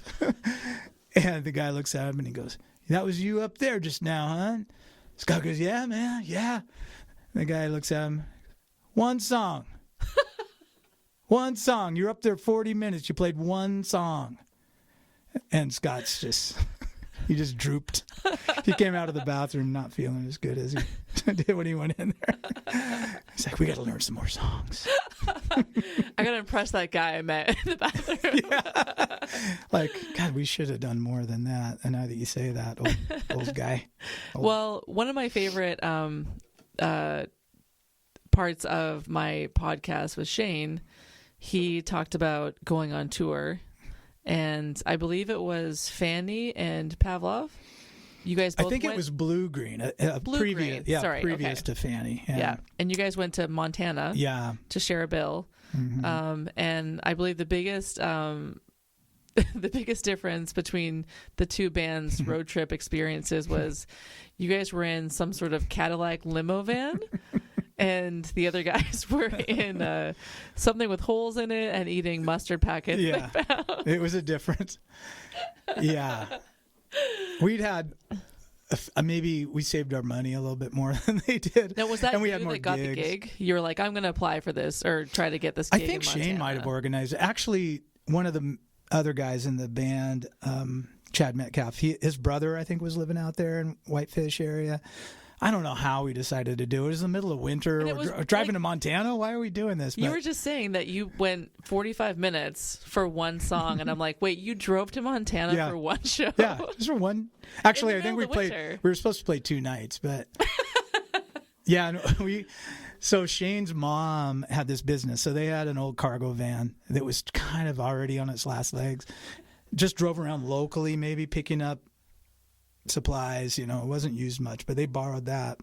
And the guy looks at him and he goes, "That was you up there just now, huh?" Scott goes, "Yeah, man, yeah." And the guy looks at him, "One song. One song. You're up there 40 minutes. You played one song." And Scott's just, he just drooped. He came out of the bathroom not feeling as good as he did when he went in there. He's like, "We got to learn some more songs." I got to impress that guy I met in the bathroom. Yeah. Like, God, we should have done more than that. And now that you say that, old guy. Well, one of my favorite parts of my podcast with Shane, he talked about going on tour. And I believe it was Fanny and Pavlov. You guys both I think went? It was Blue Green. Blue previous, Green. Yeah, Sorry, previous okay. to Fanny. Yeah. And you guys went to Montana to share a bill. Mm-hmm. And I believe the biggest the biggest difference between the two bands' road trip experiences was you guys were in some sort of Cadillac limo van. And the other guys were in something with holes in it and eating mustard packets. Yeah, it was a difference. Yeah. We'd had, maybe we saved our money a little bit more than they did. Now, was that and we you had more that got gigs. the gig? You were like, I'm going to apply for this or try to get this gig I think in Montana. Shane might have organized it. Actually, one of the other guys in the band, Chad Metcalf, his brother, I think, was living out there in Whitefish area. I don't know how we decided to do it. It was in the middle of winter. We're driving to Montana. Why are we doing this? You were just saying that you went 45 minutes for one song, and I'm like, wait, you drove to Montana for one show? Yeah, just for one. Actually, I think we played. Winter. We were supposed to play 2 nights, but yeah, So Shane's mom had this business, so they had an old cargo van that was kind of already on its last legs. Just drove around locally, maybe picking up supplies, it wasn't used much, but they borrowed that.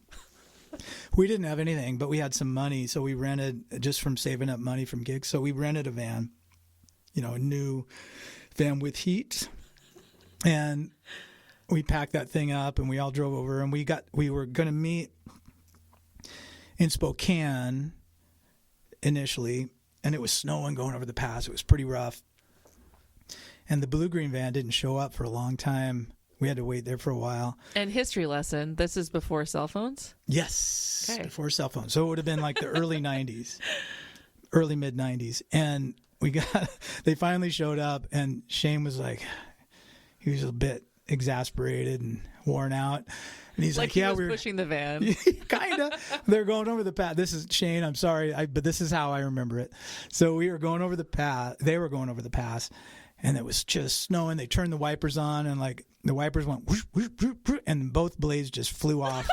We didn't have anything, but we had some money, so we rented, just from saving up money from gigs, so we rented a van, a new van with heat, and we packed that thing up and we all drove over, and we were going to meet in Spokane initially, and it was snowing going over the pass. It was pretty rough, and the Blue Green van didn't show up for a long time. We had to wait there for a while. And history lesson, this is before cell phones? Yes, okay. Before cell phones. So it would have been like the early 90s, early mid-90s. And they finally showed up, and Shane was like, he was a bit exasperated and worn out. And he's like, yeah, we're pushing the van. Kind of. They're going over the path. This is Shane. I'm sorry, but this is how I remember it. So we were going over the path. They were going over the pass. And it was just snowing. They turned the wipers on, and like the wipers went whoosh, whoosh, whoosh, whoosh, and both blades just flew off.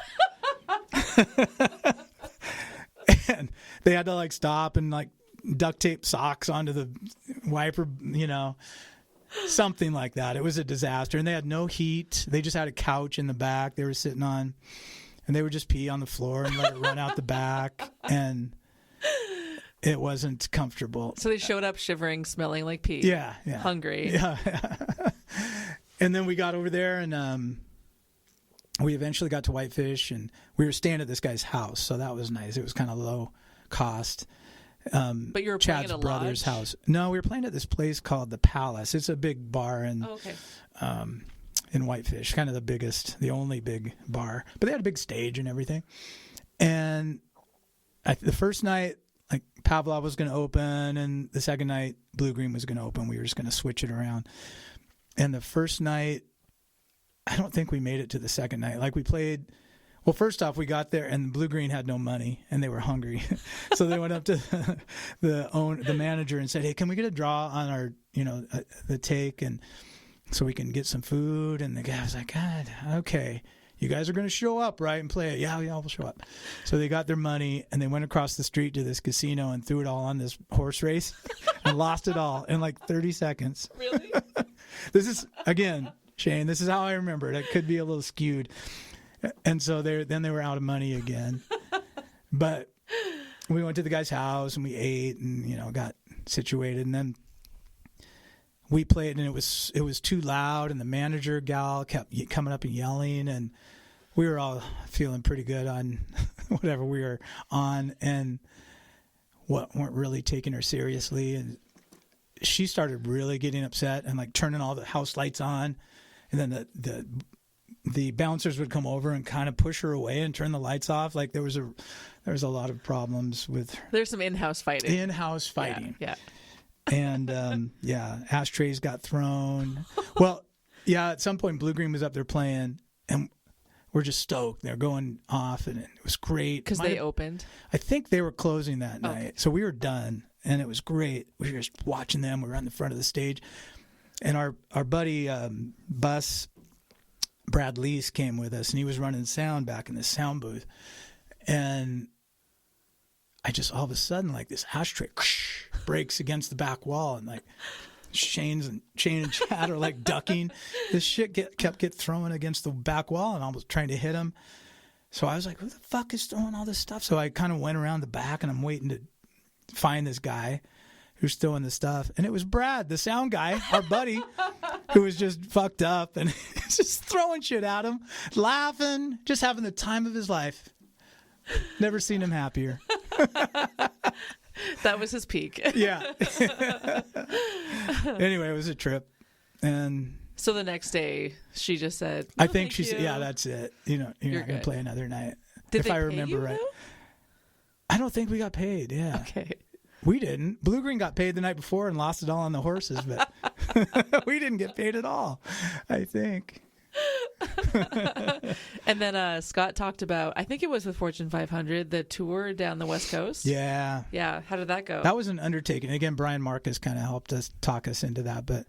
they had to like stop and like duct tape socks onto the wiper, something like that. It was a disaster. And they had no heat. They just had a couch in the back they were sitting on, and they would just pee on the floor and let it run out the back. And it wasn't comfortable. So they showed up shivering, smelling like pee. Yeah. Hungry. Yeah. And then we got over there, and we eventually got to Whitefish, and we were staying at this guy's house, so that was nice. It was kind of low cost. But you were playing Chad's at a brother's lodge? house. No, we were playing at this place called the Palace. It's a big bar in Whitefish, kind of the only big bar. But they had a big stage and everything. And the first night, like Pavlov was going to open, and the second night Blue Green was going to open. We were just going to switch it around. And the first night, I don't think we made it to the second night. Like we played, well, first off, we got there and Blue Green had no money and they were hungry. So they went up to the manager and said, "Hey, can we get a draw on our, the take, and so we can get some food?" And the guy was like, "God, okay. You guys are going to show up, right, and play it?" Yeah, we'll show up. So they got their money, and they went across the street to this casino and threw it all on this horse race and lost it all in like 30 seconds. Really? This is, again, Shane, this is how I remember it. It could be a little skewed. And so then they were out of money again. But we went to the guy's house, and we ate and, got situated. And then we played, and it was too loud, and the manager gal kept coming up and yelling, and we were all feeling pretty good on whatever we were on, and weren't really taking her seriously. And she started really getting upset and like turning all the house lights on, and then the bouncers would come over and kind of push her away and turn the lights off. Like there was a lot of problems with her. There's some in-house fighting. Yeah. And ashtrays got thrown. Well, yeah, at some point Blue Green was up there playing, and we're just stoked. They're going off, and it was great. Because they opened? I think they were closing that night. Okay. So we were done, and it was great. We were just watching them. We were on the front of the stage. And our buddy Bus, Brad Lease, came with us, and he was running sound back in the sound booth. And I just, all of a sudden, like this ashtray breaks against the back wall, and like Shane and Chad are like ducking. This shit kept throwing against the back wall, and I was trying to hit him. So I was like, "Who the fuck is throwing all this stuff?" So I kind of went around the back, and I'm waiting to find this guy who's throwing the stuff. And it was Brad, the sound guy, our buddy, who was just fucked up and just throwing shit at him, laughing, just having the time of his life. Never seen him happier. That was his peak. Yeah. Anyway, it was a trip. And so the next day, she just said, I think she said, "Yeah, that's it. You're not going to play another night." Did if they I pay remember you, right. though? I don't think we got paid. Yeah. Okay. We didn't. Blue Green got paid the night before and lost it all on the horses, but we didn't get paid at all, I think. And then Scott talked about, I think it was with Fortune 500, the tour down the West Coast. Yeah. Yeah. How did that go? That was an undertaking. Again, Brian Marcus kind of helped us talk us into that, but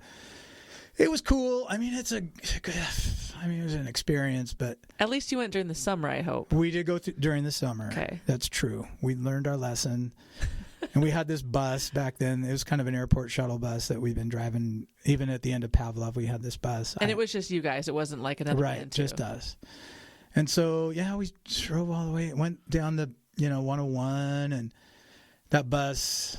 it was cool. I mean, it was an experience, but At least you went during the summer, I hope. we did go through during the summer. Okay. That's true. We learned our lesson. And we had this bus back then. It was kind of an airport shuttle bus that we've been driving. Even at the end of Pavlov, we had this bus. And it was just you guys. It wasn't like another right, band, too. just us. And so, yeah, we drove all the way. It went down the 101, and that bus,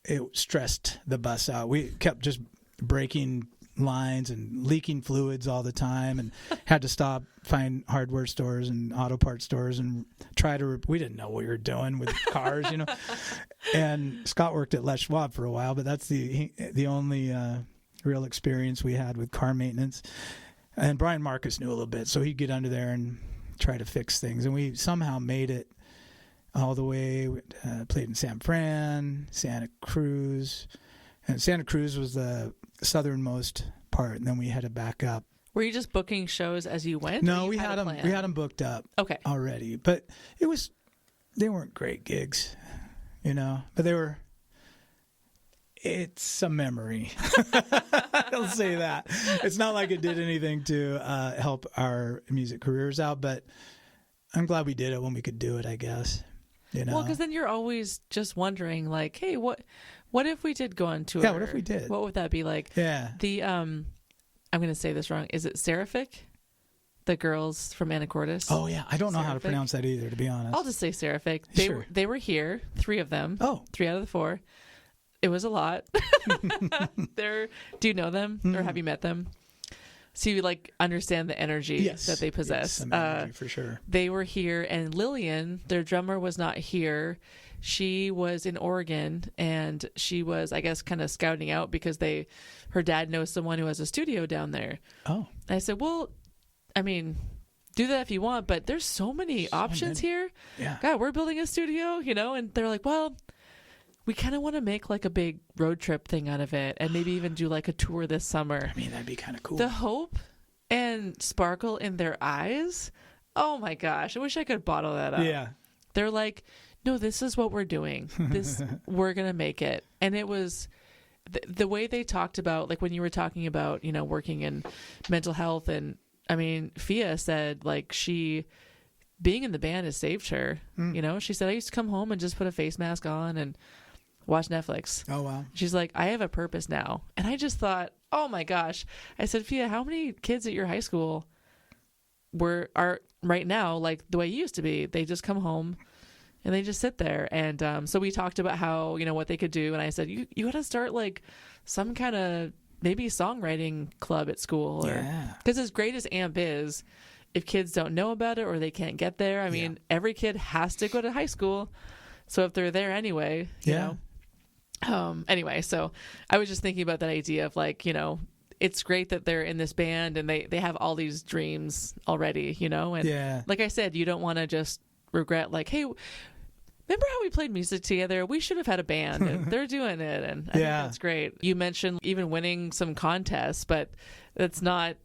it stressed the bus out. We kept just breaking lines and leaking fluids all the time, and had to stop, find hardware stores and auto parts stores and try to we didn't know what we were doing with cars. And Scott worked at Les Schwab for a while, but that's the only real experience we had with car maintenance. And Brian Marcus knew a little bit, so he'd get under there and try to fix things, and we somehow made it all the way. We played in San Fran, Santa Cruz, and Santa Cruz was the southernmost part, and then we headed back up. Were you just booking shows as you went? No, we had them booked up. Okay. Already, but they weren't great gigs, but they were. It's a memory. I'll say that. It's not like it did anything to help our music careers out, but I'm glad we did it when we could do it, I guess. You know? Well, because then you're always just wondering, like, hey, what if we did go on tour? Yeah, what if we did? What would that be like? Yeah. The I'm going to say this wrong. Is it Seraphic? The girls from Anacortes. Oh yeah, I don't know how to Seraphic? pronounce that either, to be honest. I'll just say Seraphic. Sure. They were here, 3 of them. Oh. 3 out of the 4. It was a lot. Do you know them or have you met them? So you like understand the energy that they possess. Some energy for sure. They were here, and Lillian, their drummer, was not here. She was in Oregon, and she was, I guess, kind of scouting out because her dad knows someone who has a studio down there. Oh. And I said, well, I mean, do that if you want, but there's so many options here. Yeah. God, we're building a studio, and they're like, well, we kind of want to make like a big road trip thing out of it and maybe even do like a tour this summer. I mean, that'd be kind of cool. The hope and sparkle in their eyes. Oh my gosh. I wish I could bottle that up. Yeah. They're like, no, this is what we're doing. We're going to make it. And it was the way they talked about, like when you were talking about, working in mental health. And I mean, Fia said like being in the band has saved her. She said, I used to come home and just put a face mask on and watch Netflix. Oh, wow. She's like, I have a purpose now. And I just thought, oh my gosh. I said, Fia, how many kids at your high school are right now like the way you used to be? They just come home and they just sit there. And so we talked about how, what they could do. And I said, you got to start like some kind of maybe songwriting club at school. Yeah. Because as great as AMP is, if kids don't know about it or they can't get there, I mean, every kid has to go to high school. So if they're there anyway, you know. Anyway, so I was just thinking about that idea of like, it's great that they're in this band and they have all these dreams already, and like I said, you don't want to just regret like, hey, remember how we played music together? We should have had a band, and they're doing it. And I think that's great. You mentioned even winning some contests, but that's not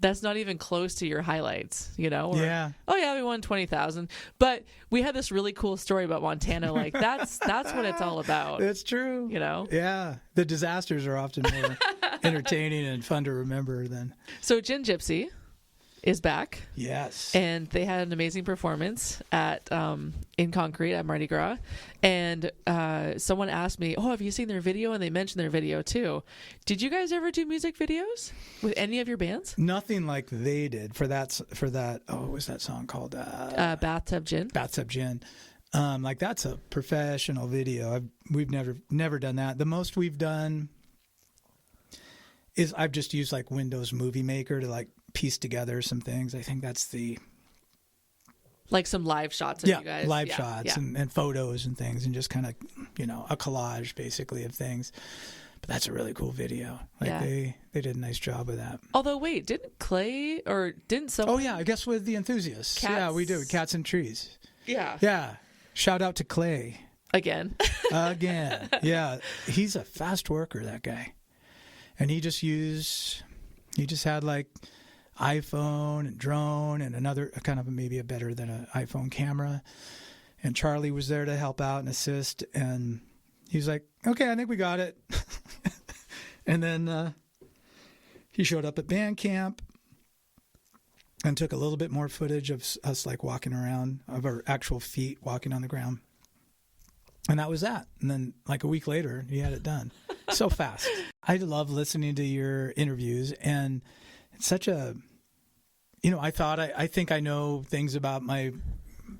even close to your highlights, Or, oh yeah, we won 20,000. But we had this really cool story about Montana. Like that's what it's all about. That's true. Yeah. The disasters are often more entertaining and fun to remember than. So Gin Gypsy is back. Yes. And they had an amazing performance at in Concrete at Mardi Gras. And someone asked me, oh, have you seen their video? And they mentioned their video too. Did you guys ever do music videos with any of your bands? Nothing like they did for that. Oh, what was that song called? Bathtub Gin. Bathtub Gin. Like that's a professional video. We've never done that. The most we've done is I've just used like Windows Movie Maker to like piece together some things. I think that's like some live shots of you guys. Live shots and photos and things, and just kind of, a collage basically of things. But that's a really cool video. Like they did a nice job with that. Although wait, didn't Clay or didn't someone? Oh yeah, I guess with the Enthusiasts. Yeah, we do. Cats and Trees. Yeah. Yeah. Shout out to Clay. Again. Yeah. He's a fast worker, that guy. And he just had like iPhone and drone and another kind of maybe a better than an iPhone camera. And Charlie was there to help out and assist. And he was like, okay, I think we got it. And then he showed up at band camp and took a little bit more footage of us like walking around, of our actual feet walking on the ground. And that was that. And then like a week later, he had it done. So fast. I love listening to your interviews, and it's such a, I think I know things about my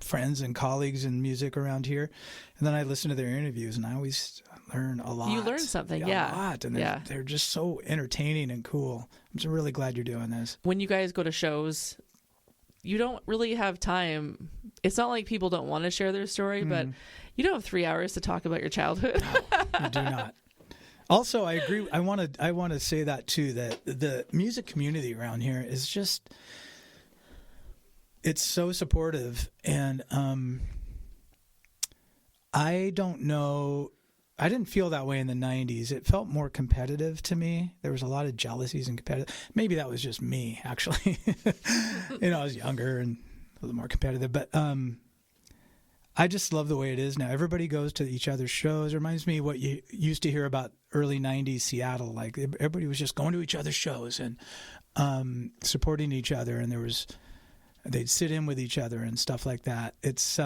friends and colleagues in music around here. And then I listen to their interviews and I always learn a lot. You learn something, A lot. And they're just so entertaining and cool. I'm just really glad you're doing this. When you guys go to shows, you don't really have time. It's not like people don't want to share their story, but you don't have 3 hours to talk about your childhood. No, you do not. Also, I agree. I want to say that too, that the music community around here is just, it's so supportive. And I don't know, I didn't feel that way in the 90s. It felt more competitive to me. There was a lot of jealousies and competitive. Maybe that was just me, actually. I was younger and a little more competitive. But I just love the way it is now. Everybody goes to each other's shows. It reminds me what you used to hear about early 90s Seattle. Like everybody was just going to each other's shows and supporting each other. And they'd sit in with each other and stuff like that. It's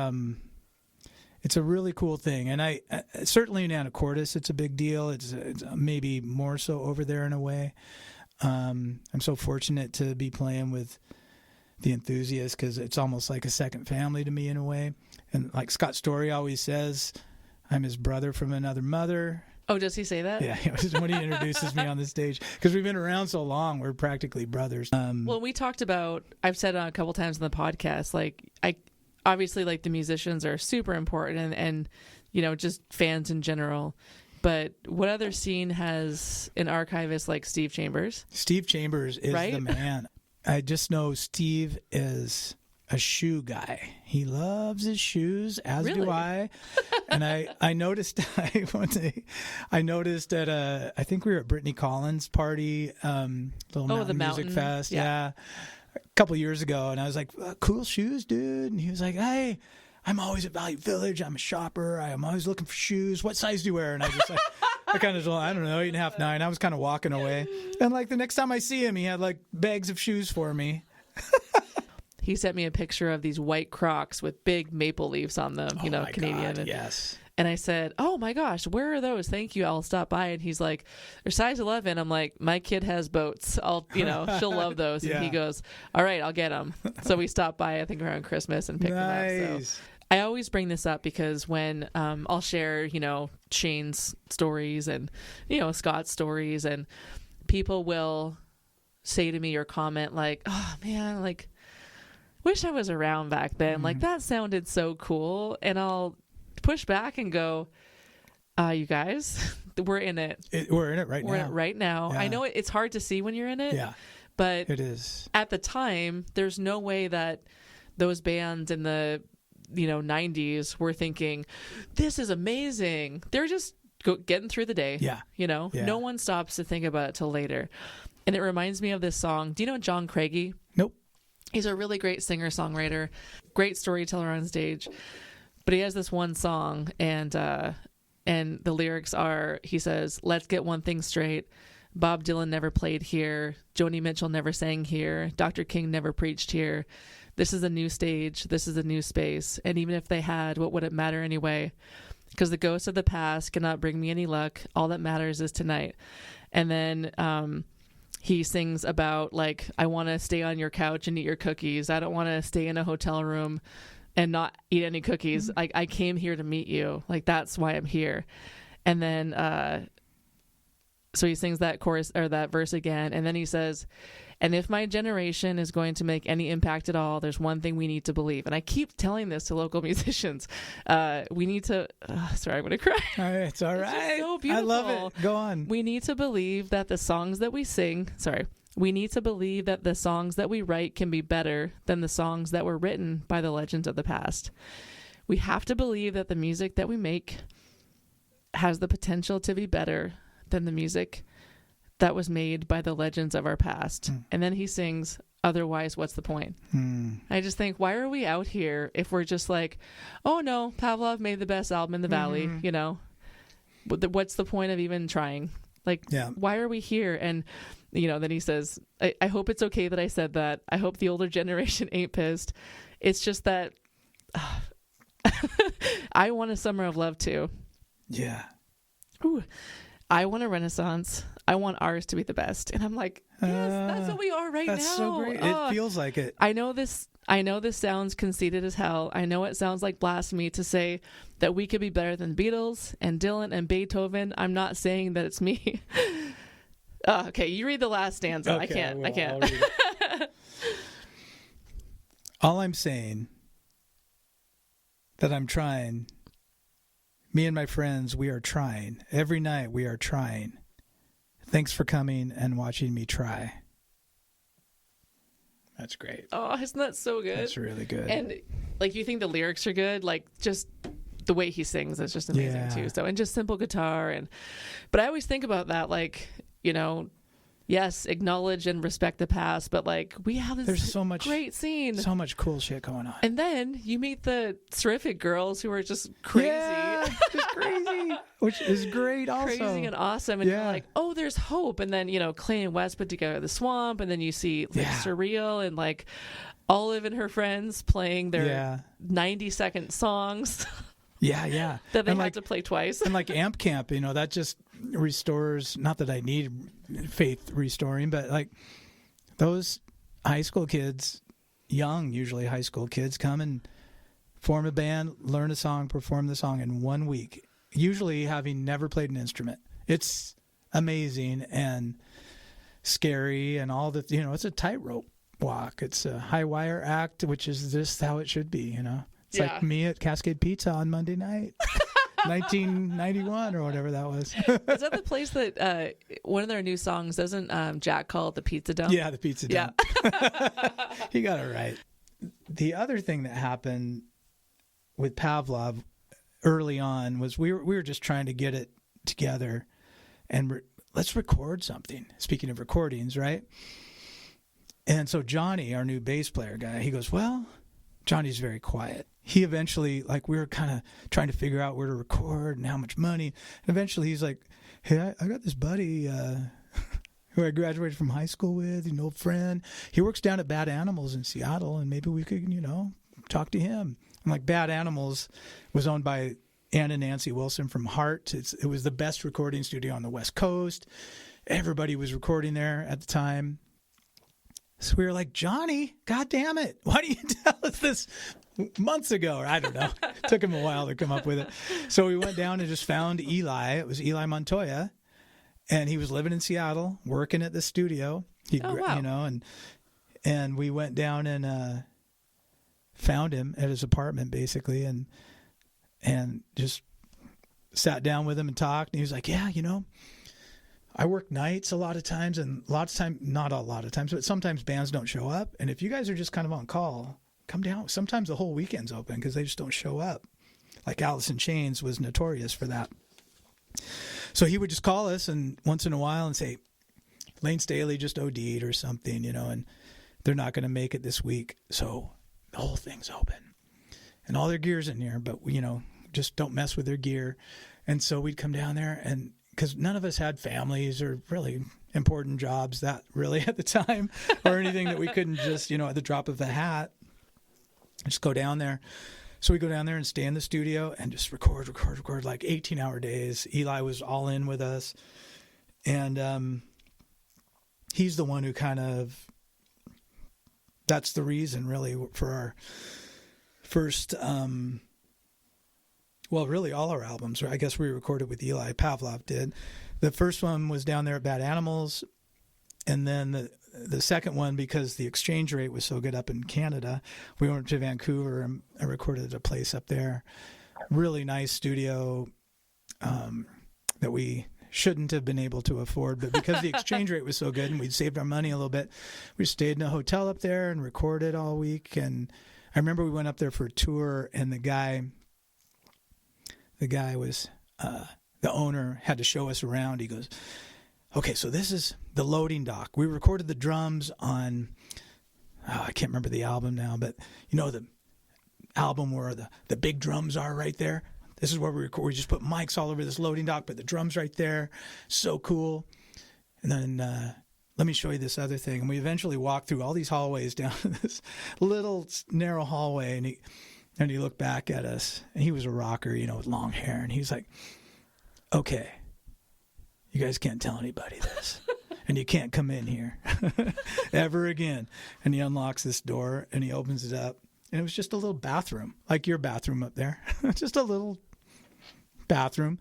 it's a really cool thing. And I certainly in Anacortes, it's a big deal. It's maybe more so over there in a way. I'm so fortunate to be playing with the Enthusiasts because it's almost like a second family to me in a way. And like Scott Storey always says, I'm his brother from another mother. Oh, does he say that? Yeah, when he introduces me on the stage, because we've been around so long, we're practically brothers. Well, we talked about, I've said a couple times in the podcast, like I obviously like the musicians are super important and you know, just fans in general. But what other scene has an archivist like Steve Chambers? Steve Chambers is right? the man. I just know Steve is a shoe guy. He loves his shoes, as really? do I. And I noticed I noticed at I think we were at Brittany Collins' party, little mountain music fest, yeah, a couple years ago, and I was like, "Cool shoes, dude." And he was like, "Hey, I'm always at Value Village. I'm a shopper. I'm always looking for shoes. What size do you wear?" And I just like, I kind of, I don't know, 8.5, 9. I was kind of walking away, and like the next time I see him, he had like bags of shoes for me. He sent me a picture of these white Crocs with big maple leaves on them, you know, Canadian. God, yes. And I said, "Oh my gosh, where are those? Thank you. I'll stop by." And he's like, "They're size 11." I'm like, "My kid has boats. She'll love those." Yeah. And he goes, "All right, I'll get them." So we stopped by, I think around Christmas and picked them up. So I always bring this up because when I'll share, you know, Shane's stories and, you know, Scott's stories, and people will say to me or comment like, "Oh man, like, wish I was around back then. Like, that sounded so cool." And I'll push back and go, "You guys, we're in it. We're in it right now. We're in it right now." Yeah. I know it's hard to see when you're in it. Yeah, but it is. At the time, there's no way that those bands in the, you know, 90s were thinking, "This is amazing." They're just getting through the day. Yeah. You know, Yeah. no one stops to think about it till later. And it reminds me of this song. Do you know John Craigie? Nope. He's a really great singer-songwriter, great storyteller on stage. But he has this one song, and the lyrics are, he says, "Let's get one thing straight. Bob Dylan never played here. Joni Mitchell never sang here. Dr. King never preached here. This is a new stage. This is a new space. And even if they had, what would it matter anyway? Because the ghosts of the past cannot bring me any luck. All that matters is tonight." And then he sings about, like, "I want to stay on your couch and eat your cookies. I don't want to stay in a hotel room and not eat any cookies. Like, I came here to meet you. Like, that's why I'm here." And then so he sings that chorus or that verse again, and then he says, "And if my generation is going to make any impact at all, there's one thing we need to believe." And I keep telling this to local musicians. We need to sorry, I'm gonna cry. It's all It's right. just so beautiful. I love it. Go on. We need to believe that the songs that we sing, we need to believe that the songs that we write can be better than the songs that were written by the legends of the past. We have to believe that the music that we make has the potential to be better than the music that was made by the legends of our past. And then he sings, "Otherwise, what's the point?" I just think, why are we out here if we're just like, "Oh no, Pavlov made the best album in the Valley," you know? What's the point of even trying? Like, why are we here? And, you know, then he says, I hope it's okay that I said that. I hope the older generation ain't pissed. It's just that I want a summer of love too. Yeah. Ooh, I want a renaissance. I want ours to be the best. And I'm like, yes, that's what we are right now. That's so great. It feels like it. I know this sounds conceited as hell. I know it sounds like blasphemy to say that we could be better than Beatles and Dylan and Beethoven. I'm not saying that it's me. Okay, you read the last stanza. Okay, I can't. I'll read it. All I'm saying that I'm trying. Me and my friends, we are trying. Every night we are trying. Thanks for coming and watching me try. That's great. Oh, isn't that so good? That's really good. And like, you think the lyrics are good, like just the way he sings is just amazing too. So, and just simple guitar, but I always think about that, like, you know, yes, acknowledge and respect the past, but like, we have this There's so much great scene, so much cool shit going on. and then you meet the terrific girls who are just crazy. Yeah, just crazy, which is great also. Crazy and awesome, and you're like, oh, there's hope. And then, you know, Clay and West put together The Swamp, and then you see like Surreal and like Olive and her friends playing their 90-second songs. Yeah. that they And had to play twice. And like Amp Camp, that just restores, not that I need faith restoring, but like those high school kids, usually high school kids, come and form a band, learn a song, perform the song in 1 week, usually having never played an instrument. It's amazing and scary and all the, it's a tightrope walk. It's a high wire act, which is just how it should be, It's like me at Cascade Pizza on Monday night, 1991 or whatever that was. Is that the place that one of their new songs, doesn't Jack call it the Pizza Dump? Yeah, the Pizza Dump. Yeah. He got it right. The other thing that happened with Pavlov early on was we were just trying to get it together and let's record something. Speaking of recordings, right? And so Johnny, our new bass player guy, he goes, well, Johnny's very quiet. He eventually, we were kind of trying to figure out where to record and how much money. And eventually he's like, hey, I got this buddy who I graduated from high school with, an old friend. He works down at Bad Animals in Seattle, and maybe we could, talk to him. And Bad Animals was owned by Ann and Nancy Wilson from Heart. It was the best recording studio on the West Coast. Everybody was recording there at the time. So we were like, Johnny, God damn it. Why didn't you tell us this months ago? Or I don't know. It took him a while to come up with it. So we went down and just found Eli. It was Eli Montoya. And he was living in Seattle, working at the studio. Wow. And we went down and found him at his apartment, basically, and just sat down with him and talked. And he was like, yeah, I work nights a lot of times, and not a lot of times, but sometimes bands don't show up. And if you guys are just kind of on call, come down. Sometimes the whole weekend's open because they just don't show up. Like Alice in Chains was notorious for that. So he would just call us and once in a while and say, Lane Staley just OD'd or something, and they're not going to make it this week. So the whole thing's open and all their gear's in here, but just don't mess with their gear. And so we'd come down there, and because none of us had families or really important jobs that really at the time or anything that we couldn't just, at the drop of the hat, just go down there. So we go down there and stay in the studio and just record like 18-hour days. Eli was all in with us. And he's the one who that's the reason really for our first, really all our albums. I guess we recorded with Eli. Pavlov did. The first one was down there at Bad Animals. And then the second one, because the exchange rate was so good up in Canada, we went to Vancouver and I recorded at a place up there. Really nice studio that we shouldn't have been able to afford. But because the exchange rate was so good and we'd saved our money a little bit, we stayed in a hotel up there and recorded all week. And I remember we went up there for a tour, and the guy was, the owner had to show us around. He goes, okay, so this is the loading dock. We recorded the drums on, I can't remember the album now, but the album where the big drums are right there. This is where we record. We just put mics all over this loading dock, but the drums right there. So cool. And then let me show you this other thing. And we eventually walked through all these hallways down this little narrow hallway, and he looked back at us, and he was a rocker, with long hair, and he's like, okay, you guys can't tell anybody this, and you can't come in here ever again. And he unlocks this door, and he opens it up, and it was just a little bathroom, like your bathroom up there, just a little bathroom.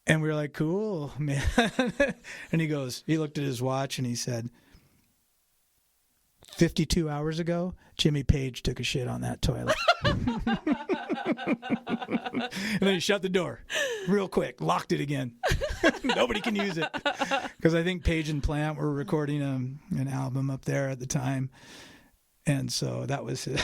And we were like, cool, man. And he looked at his watch, and he said, 52 hours ago, Jimmy Page took a shit on that toilet. And then he shut the door real quick, locked it again. Nobody can use it. Because I think Page and Plant were recording an album up there at the time. And so that was it.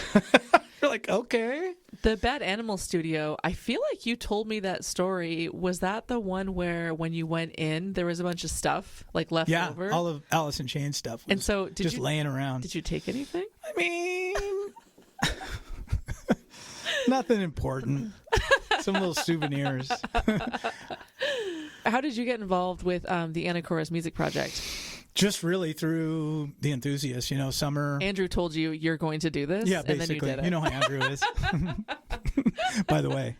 You're like, okay. The Bad Animal Studio, I feel like you told me that story. Was that the one where when you went in, there was a bunch of stuff left over? Yeah, all of Alice in Chains stuff was and so just laying around. Did you take anything? I mean, nothing important. Some little souvenirs. How did you get involved with the Anacorus Music Project? Just really through the enthusiasts, Summer. Andrew told you you're going to do this, Yeah, and basically. then you did it. You know how Andrew is. by the way.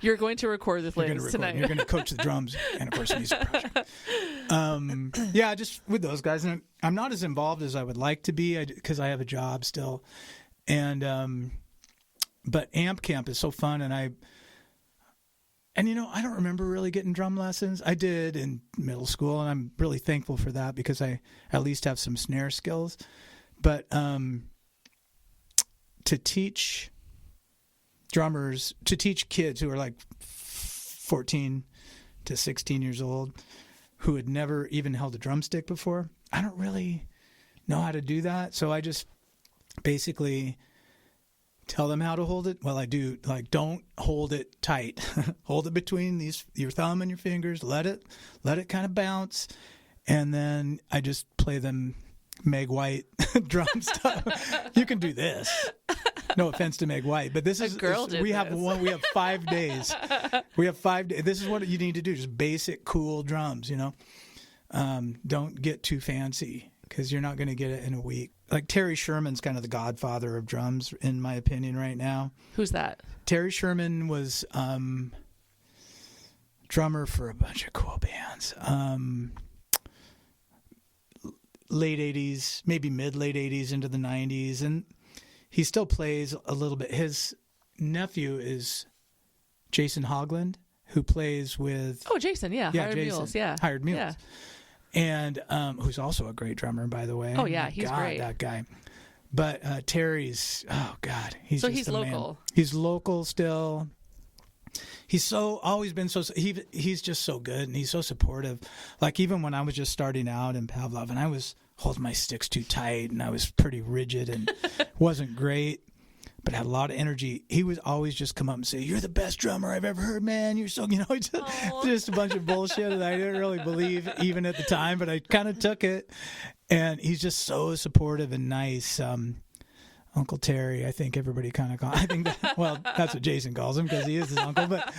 You're going to record with Liz tonight. You're going to coach the drums and, of course, the music project. Yeah, just with those guys. And I'm not as involved as I would like to be because I have a job still. And but Amp Camp is so fun, and I don't remember really getting drum lessons. I did in middle school, and I'm really thankful for that because I at least have some snare skills. But to teach drummers, to teach kids who are like 14 to 16 years old who had never even held a drumstick before, I don't really know how to do that. So I just basically tell them how to hold it. Well, I do, like, don't hold it tight. Hold it between your thumb and your fingers. Let it kind of bounce. And then I just play them Meg White drum stuff. You can do this. No offense to Meg White, but this is we have 5 days. We have 5 days. This is what you need to do. Just basic, cool drums. Don't get too fancy because you're not going to get it in a week. Like Terry Sherman's kind of the godfather of drums, in my opinion, right now. Who's that? Terry Sherman was drummer for a bunch of cool bands. Late 80s, maybe mid-late 80s into the 90s. And he still plays a little bit. His nephew is Jason Hogland, who plays with... Oh, Jason, yeah. Hired Jason, Mules, yeah. Hired Mules. Yeah. And who's also a great drummer, by the way. Oh, yeah, he's great. that guy. But Terry's, oh, God. He's local. Man. He's local still. He's always been he's just so good, and he's so supportive. Like, even when I was just starting out in Pavlov, and I was holding my sticks too tight, and I was pretty rigid and wasn't great, but had a lot of energy. He would always just come up and say, "You're the best drummer I've ever heard, man. You're so," just a bunch of bullshit that I didn't really believe even at the time, but I kind of took it. And he's just so supportive and nice. Uncle Terry, I think everybody kind of calls. I think that's what Jason calls him because he is his uncle. But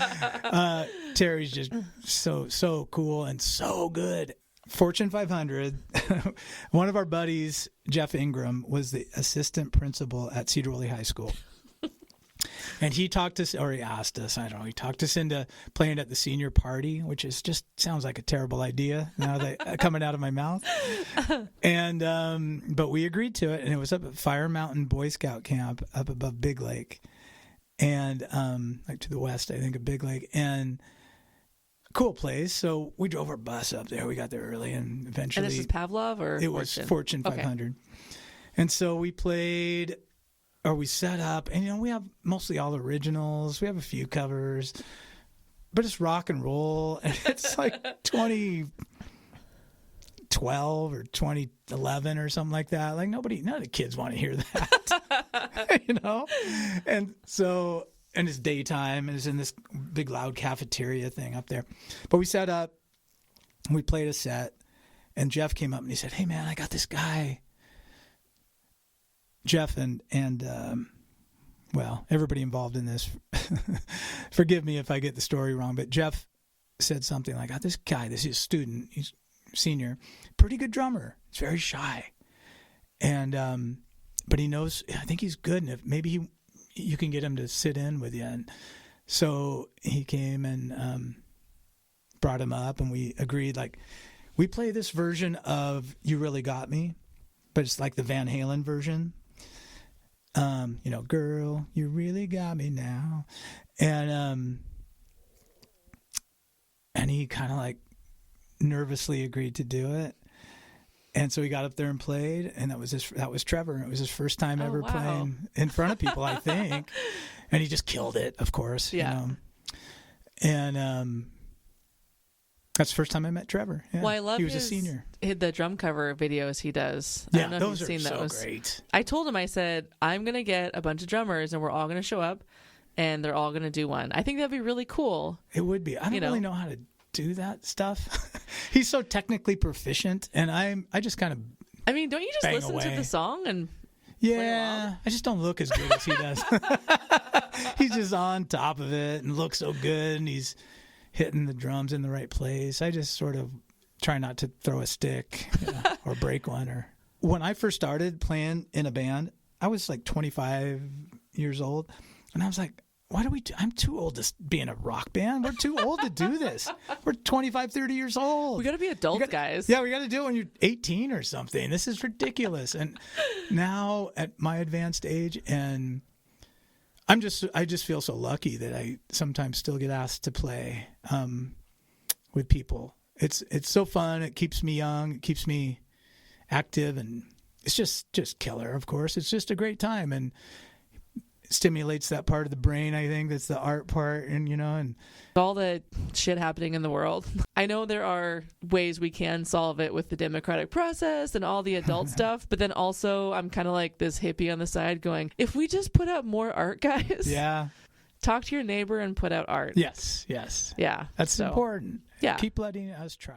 Terry's just so cool and so good. Fortune 500. One of our buddies, Jeff Ingram, was the assistant principal at Cedar Woolley High School. And he talked us, or he asked us, I don't know, he talked us into playing at the senior party, which is just sounds like a terrible idea now that coming out of my mouth. And but we agreed to it, and it was up at Fire Mountain Boy Scout Camp up above Big Lake, and like to the west, I think, of Big Lake, and cool place. So we drove our bus up there. We got there early, and eventually. And this is Pavlov or it was Fortune 500, okay. And so we played. Or we set up, and we have mostly all originals. We have a few covers, but it's rock and roll. And it's like 2012 or 2011 or something like that. Like none of the kids want to hear that, And so, and it's daytime, and it's in this big loud cafeteria thing up there. But we set up, and we played a set, and Jeff came up and he said, "Hey man, I got this guy." Jeff and everybody involved in this, forgive me if I get the story wrong, but Jeff said something like, this guy, this is a student, he's senior, pretty good drummer. He's very shy. And, but he knows, I think he's good. And if maybe you can get him to sit in with you. And so he came and brought him up, and we agreed, like, we play this version of You Really Got Me, but it's like the Van Halen version. Girl, you really got me now. And he kind of like nervously agreed to do it. And so he got up there and played, and that was Trevor. It was his first time ever playing in front of people, I think. And he just killed it, of course. Yeah. And that's the first time I met Trevor. Yeah. Well, I love he was a senior. The drum cover videos he does. Yeah, I don't know those if you've seen are those. So great. I told him, I said, I'm going to get a bunch of drummers, and we're all going to show up, and they're all going to do one. I think that'd be really cool. It would be. I don't really know how to do that stuff. He's so technically proficient, and I just kind of don't you just listen to the song and play along? I just don't look as good as he does. He's just on top of it and looks so good, and he's hitting the drums in the right place. I just sort of try not to throw a stick or break one. When I first started playing in a band, I was like 25 years old, and I was like, What do we do? I'm too old to be in a rock band. We're too old to do this. We're 25, 30 years old. We got to be adults, guys. Yeah, we got to do it when you're 18 or something. This is ridiculous. And now at my advanced age, and I just feel so lucky that I sometimes still get asked to play with people. It's so fun. It keeps me young. It keeps me active, and it's just killer. Of course, it's just a great time, and it stimulates that part of the brain. I think that's the art part, and and all the shit happening in the world. I know there are ways we can solve it with the democratic process and all the adult stuff, but then also I'm kind of like this hippie on the side going, if we just put out more art, guys. Yeah. Talk to your neighbor and put out art. Yes. Yeah. That's important. Yeah. Keep letting us try.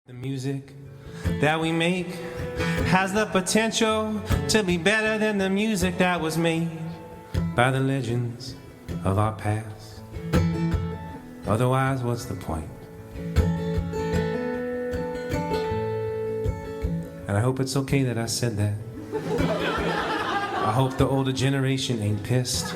The music that we make has the potential to be better than the music that was made by the legends of our past. Otherwise, what's the point? And I hope it's okay that I said that. I hope the older generation ain't pissed.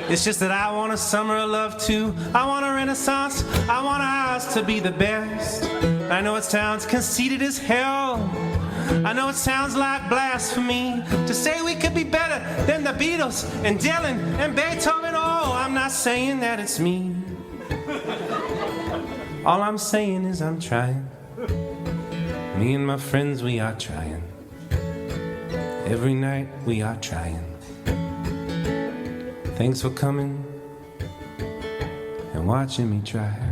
It's just that I want a summer of love too. I want a renaissance. I want ours to be the best. I know it sounds conceited as hell. I know it sounds like blasphemy to say we could be better than the Beatles and Dylan and Beethoven. Oh, I'm not saying that it's me. All I'm saying is I'm trying. Me and my friends, we are trying. Every night we are trying. Thanks for coming and watching me try.